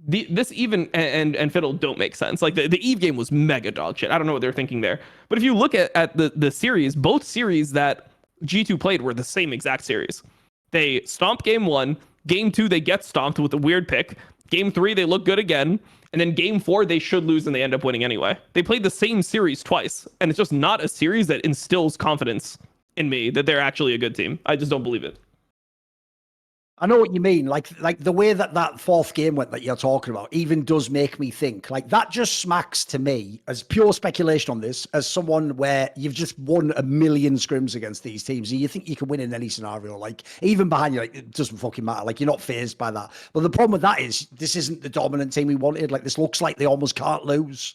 This even and Fiddle don't make sense. Like the Eve game was mega dog shit. I don't know what they're thinking there. But if you look at the series, both series that G2 played were the same exact series. They stomped game 1, game 2 they get stomped with a weird pick. Game 3, they look good again. And then game 4, they should lose and they end up winning anyway. They played the same series twice. And it's just not a series that instills confidence in me that they're actually a good team. I just don't believe it. I know what you mean. Like the way that fourth game went that you're talking about even does make me think. Like that just smacks to me, as pure speculation on this, as someone where you've just won a million scrims against these teams and you think you can win in any scenario. Like even behind you, like it doesn't fucking matter. Like you're not fazed by that. But the problem with that is this isn't the dominant team we wanted. Like this looks like they almost can't lose.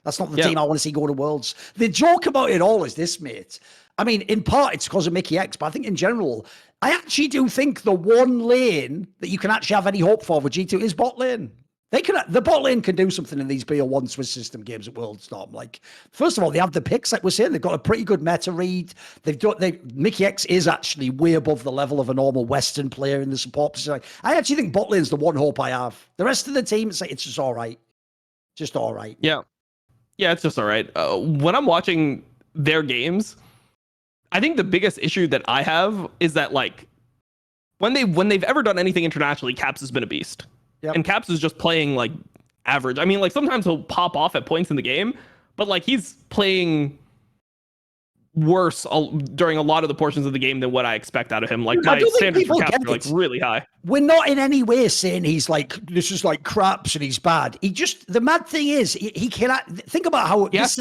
That's not the team I want to see go to Worlds. The joke about it all is this, mate. I mean, in part, it's because of Mickey X, but I think in general, I actually do think the one lane that you can actually have any hope for with G2 is bot lane. The bot lane can do something in these BO1 Swiss system games at Worldstorm. Like, first of all, they have the picks, like we're saying. They've got a pretty good meta read. Mickey X is actually way above the level of a normal Western player in the support position. I actually think bot lane's the one hope I have. The rest of the team, it's just all right. Just all right. Yeah, it's just all right. When I'm watching their games, I think the biggest issue that I have is that like when they've ever done anything internationally, Caps has been a beast. Yep. And Caps is just playing like average. I mean, like sometimes he'll pop off at points in the game, but like he's playing worse during a lot of the portions of the game than what I expect out of him. Like my standards for Caps are like really high. We're not in any way saying he's like, this is like craps and he's bad. The mad thing is he cannot think about how this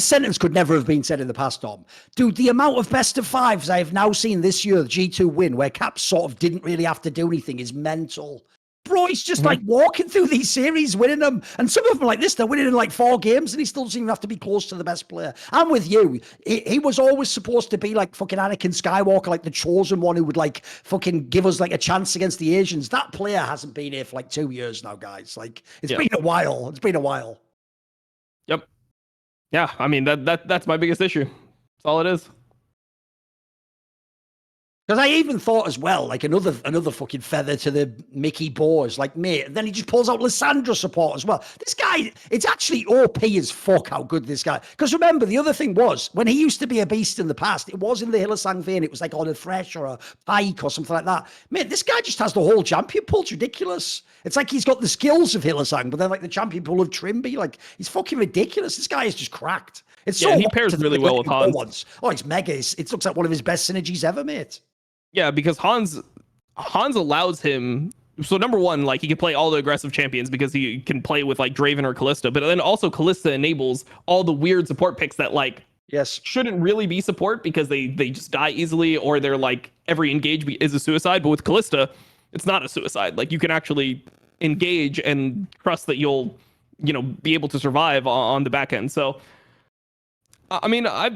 sentence could never have been said in the past, Dom. Dude, the amount of best of fives I have now seen this year, G2 win, where Caps sort of didn't really have to do anything is mental. Bro, he's just like walking through these series, winning them. And some of them like this, they're winning in like 4 games and he still doesn't even have to be close to the best player. I'm with you. He was always supposed to be like fucking Anakin Skywalker, like the chosen one who would like fucking give us like a chance against the Asians. That player hasn't been here for like 2 years now, guys. Like it's been a while. It's been a while. Yep. Yeah, I mean, that's my biggest issue. That's all it is. Because I even thought as well, like another fucking feather to the Mickey bows, like mate. And then he just pulls out Lissandra support as well. This guy, it's actually OP as fuck how good this guy. Because remember, the other thing was when he used to be a beast in the past, it was in the Hylissang vein. It was like on a Thresh or a Pike or something like that. Mate, this guy just has the whole champion pool. It's ridiculous. It's like he's got the skills of Hylissang, but then like the champion pool of Trimby. Like he's fucking ridiculous. This guy is just cracked. It's so he pairs really well with Hans. Oh, it's mega. It looks like one of his best synergies ever, mate. Yeah, because Hans allows him. So number one, like he can play all the aggressive champions because he can play with like Draven or Callista, but then also Callista enables all the weird support picks that like shouldn't really be support because they just die easily or they're like every engage is a suicide. But with Callista, it's not a suicide. Like you can actually engage and trust that you'll be able to survive on the back end. So I mean, I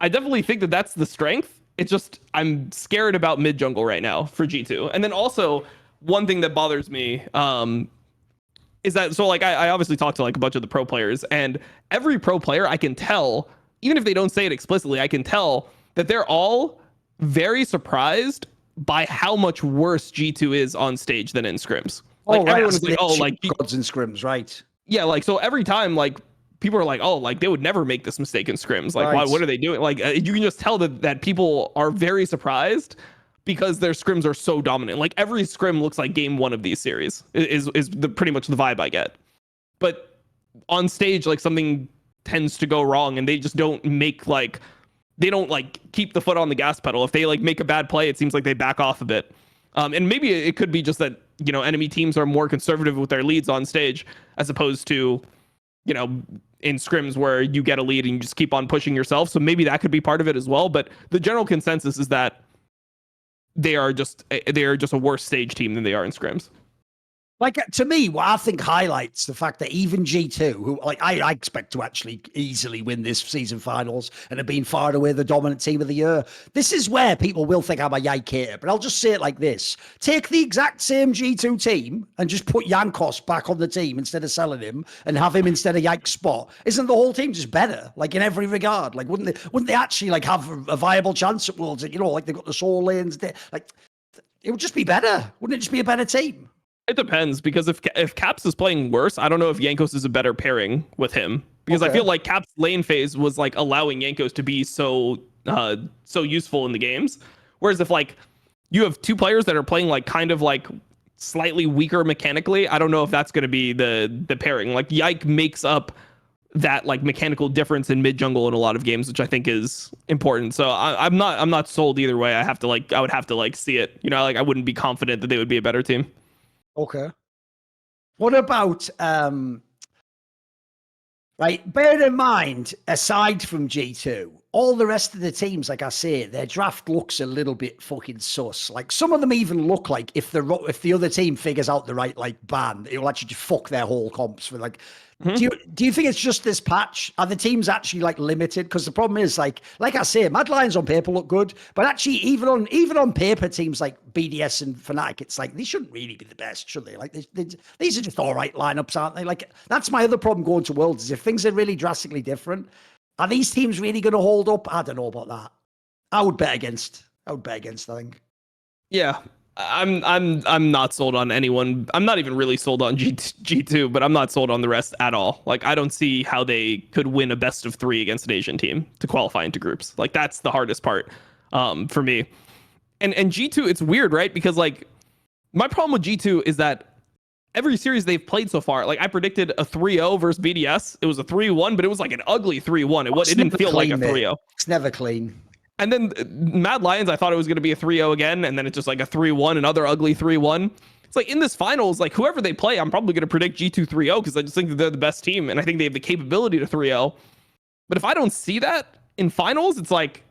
definitely think that that's the strength. It's just I'm scared about mid jungle right now for G2. And then also one thing that bothers me is that so like I obviously talked to like a bunch of the pro players, and every pro player I can tell, even if they don't say it explicitly, I can tell that they're all very surprised by how much worse G2 is on stage than in scrims. Like everyone is like, oh, like gods and scrims, right? Yeah, like so every time like people are like, oh, like they would never make this mistake in scrims. Like, right. what are they doing? Like you can just tell that people are very surprised because their scrims are so dominant. Like every scrim looks like game one of these series is the pretty much the vibe I get. But on stage, like something tends to go wrong, and they just don't make like they don't like keep the foot on the gas pedal. If they like make a bad play, it seems like they back off a bit. And maybe it could be just that, you know, enemy teams are more conservative with their leads on stage as opposed to, you know, in scrims where you get a lead and you just keep on pushing yourself. So maybe that could be part of it as well. But the general consensus is that they are just a worse stage team than they are in scrims. Like, to me, what I think highlights the fact that even G2, who like I expect to actually easily win this season finals and have been far and away the dominant team of the year, this is where people will think I'm a Yike hater, but I'll just say it like this. Take the exact same G2 team and just put Jankos back on the team instead of selling him and have him instead of Yike's spot. Isn't the whole team just better? Like, in every regard? Like, wouldn't they actually, like, have a viable chance at Worlds? You know, like, they've got the soul lanes. Like, it would just be better. Wouldn't it just be a better team? It depends, because if Caps is playing worse, I don't know if Jankos is a better pairing with him, because I feel like Caps' lane phase was like allowing Jankos to be so useful in the games, whereas if like you have two players that are playing like kind of like slightly weaker mechanically, I don't know if that's going to be the pairing. Like Yike makes up that like mechanical difference in mid jungle in a lot of games, which I think is important. So I'm not sold either way. I would have to like see it. You know, like I wouldn't be confident that they would be a better team. Okay. What about right? Bear in mind, aside from G2, all the rest of the teams, like I say, their draft looks a little bit fucking sus. Like some of them even look like if the other team figures out the right like ban, it will actually just fuck their whole comps for like. Do you think it's just this patch? Are the teams actually like limited? Because the problem is like I say, Mad Lions on paper look good, but actually even on paper, teams like BDS and Fnatic, it's like they shouldn't really be the best, should they? Like these are just all right lineups, aren't they? Like that's my other problem going to Worlds is if things are really drastically different, are these teams really going to hold up? I don't know about that. I would bet against. I think. Yeah. I'm not sold on anyone. I'm not even really sold on G2, but I'm not sold on the rest at all. Like I don't see how they could win a best of 3 against an Asian team to qualify into groups. Like that's the hardest part for me. And G2, it's weird, right? Because like my problem with G2 is that every series they've played so far, like I predicted a 3-0 versus BDS. It was a 3-1, but it was like an ugly 3-1. It didn't feel like a 3-0. It's never clean. And then Mad Lions, I thought it was going to be a 3-0 again, and then it's just like a 3-1, another ugly 3-1. It's like in this finals, like whoever they play, I'm probably going to predict G2 3-0 because I just think that they're the best team, and I think they have the capability to 3-0. But if I don't see that in finals, it's like,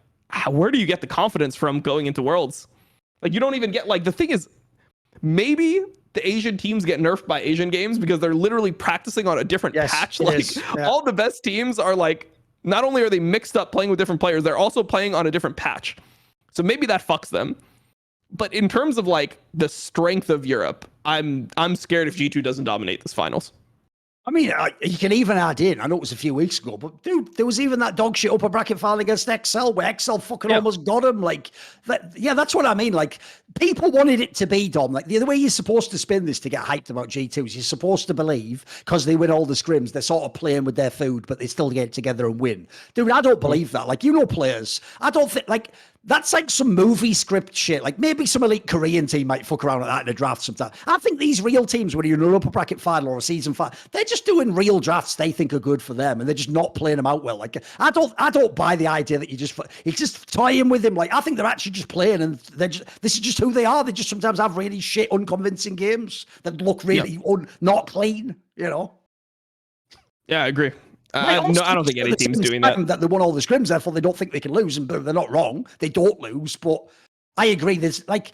where do you get the confidence from going into Worlds? Like you don't even get, like the thing is, maybe the Asian teams get nerfed by Asian games because they're literally practicing on a different patch. Like all the best teams are like, not only are they mixed up playing with different players, they're also playing on a different patch. So maybe that fucks them. But in terms of like the strength of Europe, I'm scared if G2 doesn't dominate this finals. I mean, you can even add in, I know it was a few weeks ago, but dude, there was even that dog shit upper bracket final against XL where XL fucking almost got him. Like, that's what I mean. Like, people wanted it to be, Dom. Like, the way you're supposed to spin this to get hyped about G2 is you're supposed to believe, because they win all the scrims, they're sort of playing with their food, but they still get together and win. Dude, I don't believe that. Like, you know players. I don't think, like, that's like some movie script shit. Like maybe some elite Korean team might fuck around like that in a draft sometime. I think these real teams, when you're in an upper bracket final or a season final, they're just doing real drafts they think are good for them, and they're just not playing them out well. Like I don't buy the idea that you just toying with him. Like I think they're actually just playing, and this is just who they are. They just sometimes have really shit, unconvincing games that look really not clean. You know. Yeah, I agree. I don't think any team's doing that. That they won all the scrims, therefore they don't think they can lose, and they're not wrong. They don't lose, but I agree. There's like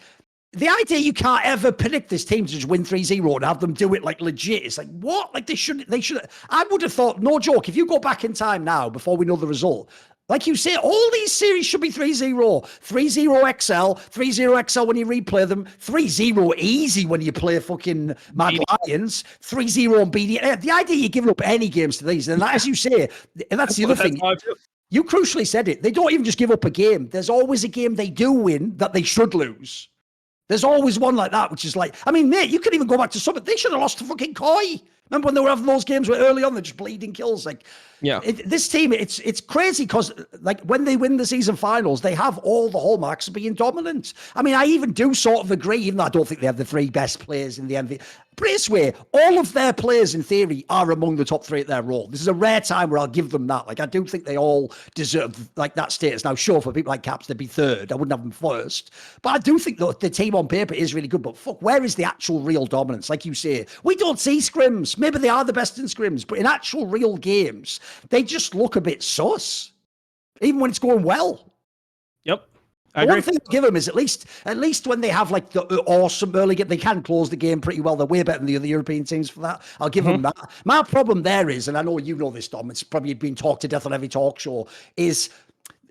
the idea you can't ever predict this team to just win 3-0 and have them do it like legit. It's like what? Like they should. I would have thought, no joke. If you go back in time now, before we know the result, Like you say, all these series should be 3-0. 3-0 XL, 3-0 XL when you replay them, 3-0 easy when you play fucking Mad Lions, 3-0 on BD. The idea you're giving up any games to these, and as you say, and that's the other thing. You crucially said it. They don't even just give up a game. There's always a game they do win that they should lose. There's always one like that, which is like, I mean, mate, you could even go back to Summit. They should have lost to fucking Koi. Remember when they were having those games where early on they're just bleeding kills? Like, yeah, this team, it's crazy because like when they win the season finals, they have all the hallmarks of being dominant. I mean, I even do sort of agree, even though I don't think they have the 3 best players in the MVP. But this way, all of their players in theory are among the top 3 at their role. This is a rare time where I'll give them that. Like, I do think they all deserve like that status. Now, sure, for people like Caps, they'd be 3rd. I wouldn't have them 1st. But I do think that the team on paper is really good. But fuck, where is the actual real dominance? Like you say, we don't see scrims. Maybe they are the best in scrims, but in actual real games, they just look a bit sus, even when it's going well. Yep. One thing to give them is at least when they have like the awesome early game, they can close the game pretty well. They're way better than the other European teams for that. I'll give them that. My problem there is, and I know you know this, Dom, it's probably been talked to death on every talk show, is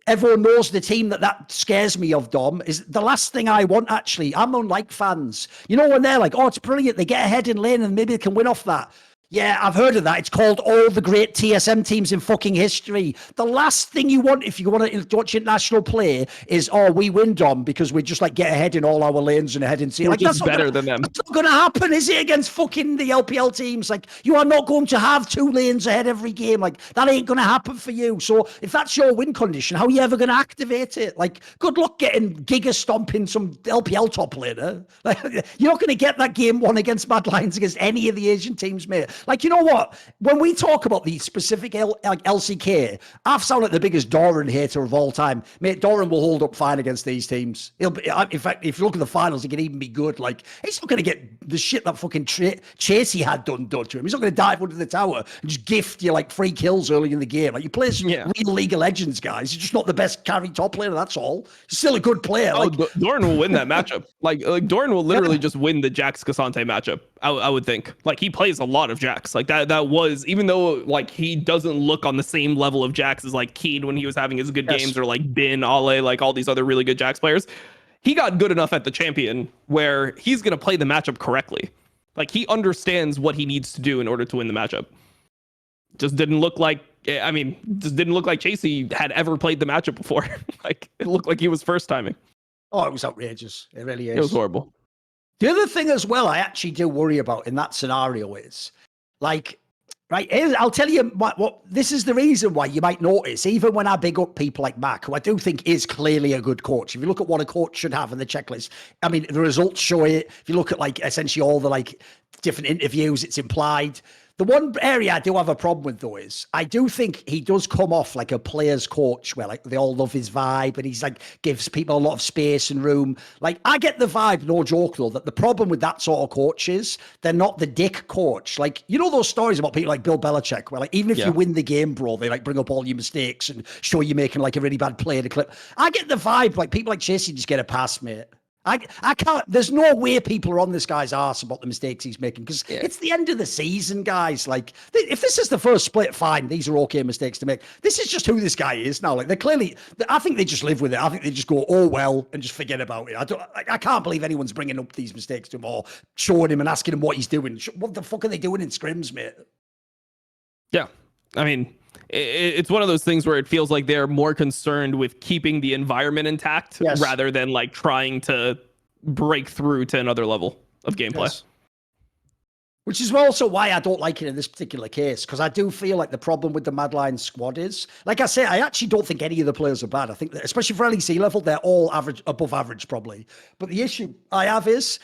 everyone knows the team that scares me of, Dom, is the last thing I want, actually. I'm unlike fans. You know, when they're like, oh, it's brilliant, they get ahead in lane and maybe they can win off that. Yeah, I've heard of that. It's called all the great TSM teams in fucking history. The last thing you want if you want to watch international play is, oh, we win, Dom, because we just like get ahead in all our lanes and ahead in sea. Like, that's better than them. That's not going to happen, is it, against fucking the LPL teams? Like, you are not going to have 2 lanes ahead every game. Like, that ain't going to happen for you. So if that's your win condition, how are you ever going to activate it? Like, good luck getting Giga stomping some LPL top laner. Like, you're not going to get that game 1 against Mad Lions against any of the Asian teams, mate. Like, you know what? When we talk about the specific LCK, I've sounded like the biggest Thorin hater of all time. Mate, Thorin will hold up fine against these teams. He'll be, in fact, if you look at the finals, he can even be good. Like, he's not going to get the shit that fucking Chasey had done to him. He's not going to dive under the tower and just gift you like 3 kills early in the game. Like, you play real League of Legends guys. He's just not the best carry top player. That's all. He's still a good player. Oh, Thorin will win that matchup. Like Thorin will literally just win the Jax Cassante matchup. I would think. Like, he plays a lot of Jax. Like that was, even though like he doesn't look on the same level of Jax as like Keen when he was having his good games, or like Bin, Ale, like all these other really good Jax players, he got good enough at the champion where he's going to play the matchup correctly. Like, he understands what he needs to do in order to win the matchup. Just didn't look like Chasey had ever played the matchup before. Like, it looked like he was first timing. Oh, it was outrageous. It really is. It was horrible. The other thing as well, I actually do worry about in that scenario is, like, right, I'll tell you what this is the reason why you might notice, even when I big up people like Mac, who I do think is clearly a good coach. If you look at what a coach should have in the checklist, I mean, the results show it. If you look at like essentially all the like different interviews, it's implied. The one area I do have a problem with, though, is I do think he does come off like a player's coach where like they all love his vibe and he's like gives people a lot of space and room. Like, I get the vibe, no joke, though, that the problem with that sort of coach is they're not the dick coach. Like, you know those stories about people like Bill Belichick where like even if you win the game, bro, they like bring up all your mistakes and show you making like a really bad play in a clip. I get the vibe like people like Chasey just get a pass, mate. I can't, there's no way people are on this guy's arse about the mistakes he's making because it's the end of the season, guys. Like, if this is the first split, fine, these are okay mistakes to make. This is just who this guy is now. Like, they're clearly, I think they just live with it. I think they just go, oh, well, and just forget about it. I can't believe anyone's bringing up these mistakes to him or showing him and asking him what he's doing. What the fuck are they doing in scrims, mate? Yeah. I mean, it's one of those things where it feels like they're more concerned with keeping the environment intact rather than like trying to break through to another level of gameplay. Yes. Which is also why I don't like it in this particular case, because I do feel like the problem with the Mad Lions squad is, like I say, I actually don't think any of the players are bad. I think that, especially for LEC level, they're all average, above average probably. But the issue I have is,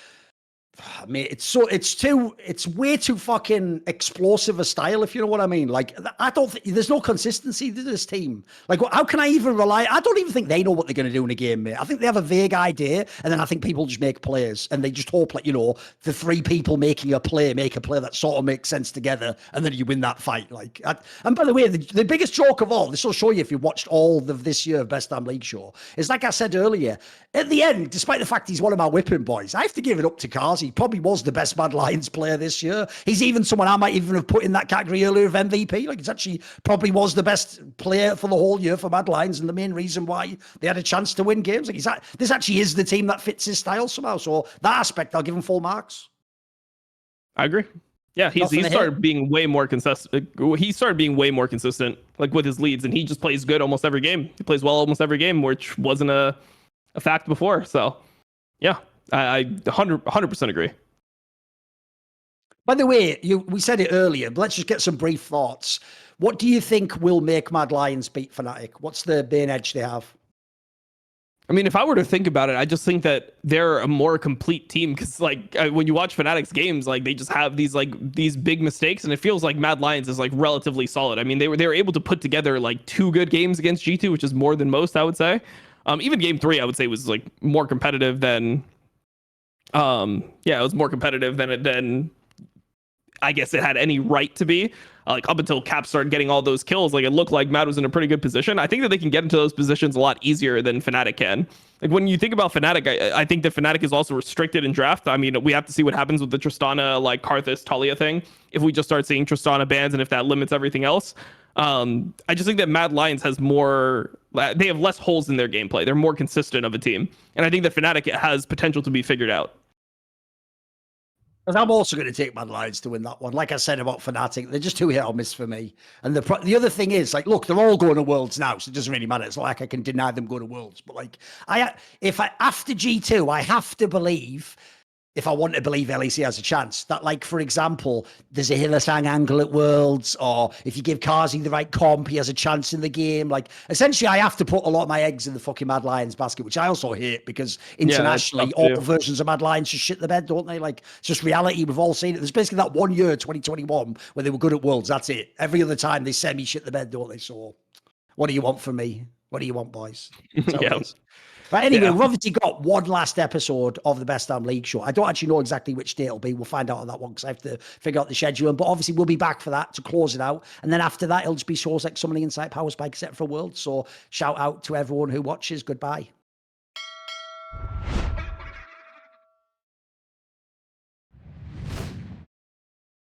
mate, it's way too fucking explosive a style, if you know what I mean. Like, I don't think there's no consistency to this team. Like, how can I even rely? I don't even think they know what they're going to do in a game, mate. I think they have a vague idea, and then I think people just make plays, and they just hope, like, you know, the 3 people making a play make a play that sort of makes sense together, and then you win that fight. Like, and by the way, the biggest joke of all, this will show you if you watched all of this year of Best Damn League Show, is like I said earlier, at the end, despite the fact he's one of my whipping boys, I have to give it up to Kazi. He probably was the best Mad Lions player this year. He's even someone I might even have put in that category earlier of MVP. Like, it's actually probably was the best player for the whole year for Mad Lions, and the main reason why they had a chance to win games. Like, this actually is the team that fits his style somehow. So that aspect, I'll give him full marks. I agree. Yeah, he started being way more consistent. He started being way more consistent, like with his leads, and he just plays good almost every game. He plays well almost every game, which wasn't a fact before. So, yeah, I 100% agree. By the way, we said it earlier, but let's just get some brief thoughts. What do you think will make Mad Lions beat Fnatic? What's the main edge they have? I mean, if I were to think about it, I just think that they're a more complete team because, like, when you watch Fnatic's games, like they just have these big mistakes, and it feels like Mad Lions is like relatively solid. I mean, they were able to put together like 2 good games against G2, which is more than most, I would say. Even game 3, I would say, was like more competitive than, it was more competitive than I guess it had any right to be. Like up until Cap started getting all those kills, like it looked like Mad was in a pretty good position. I think that they can get into those positions a lot easier than Fnatic can. Like when you think about Fnatic, I think that Fnatic is also restricted in draft. I mean, we have to see what happens with the Tristana, like Karthus, Talia thing. If we just start seeing Tristana bans and if that limits everything else. I just think that Mad Lions has they have less holes in their gameplay. They're more consistent of a team. And I think that Fnatic has potential to be figured out. Because I'm also going to take Mad Lions to win that one. Like I said about Fnatic, they're just too hit or miss for me. And the other thing is, like, look, they're all going to Worlds now, so it doesn't really matter. It's not like I can deny them going to Worlds. But like, after G2, I have to believe, if I want to believe LEC has a chance, that, like, for example, there's a Hylissang angle at Worlds, or if you give Kazi the right comp, he has a chance in the game. Like, essentially, I have to put a lot of my eggs in the fucking Mad Lions basket, which I also hate, because internationally, all versions of Mad Lions just shit the bed, don't they? Like, it's just reality. We've all seen it. There's basically that 1 year, 2021, where they were good at Worlds. That's it. Every other time, they semi-shit the bed, don't they? So, what do you want from me? What do you want, boys? But anyway, we've obviously got one last episode of the Best Damn League show. I don't actually know exactly which day it'll be. We'll find out on that one because I have to figure out the schedule. But obviously, we'll be back for that to close it out. And then after that, it'll just be shows like Summoning Insight, Power Spike, etc. for World. So shout out to everyone who watches. Goodbye.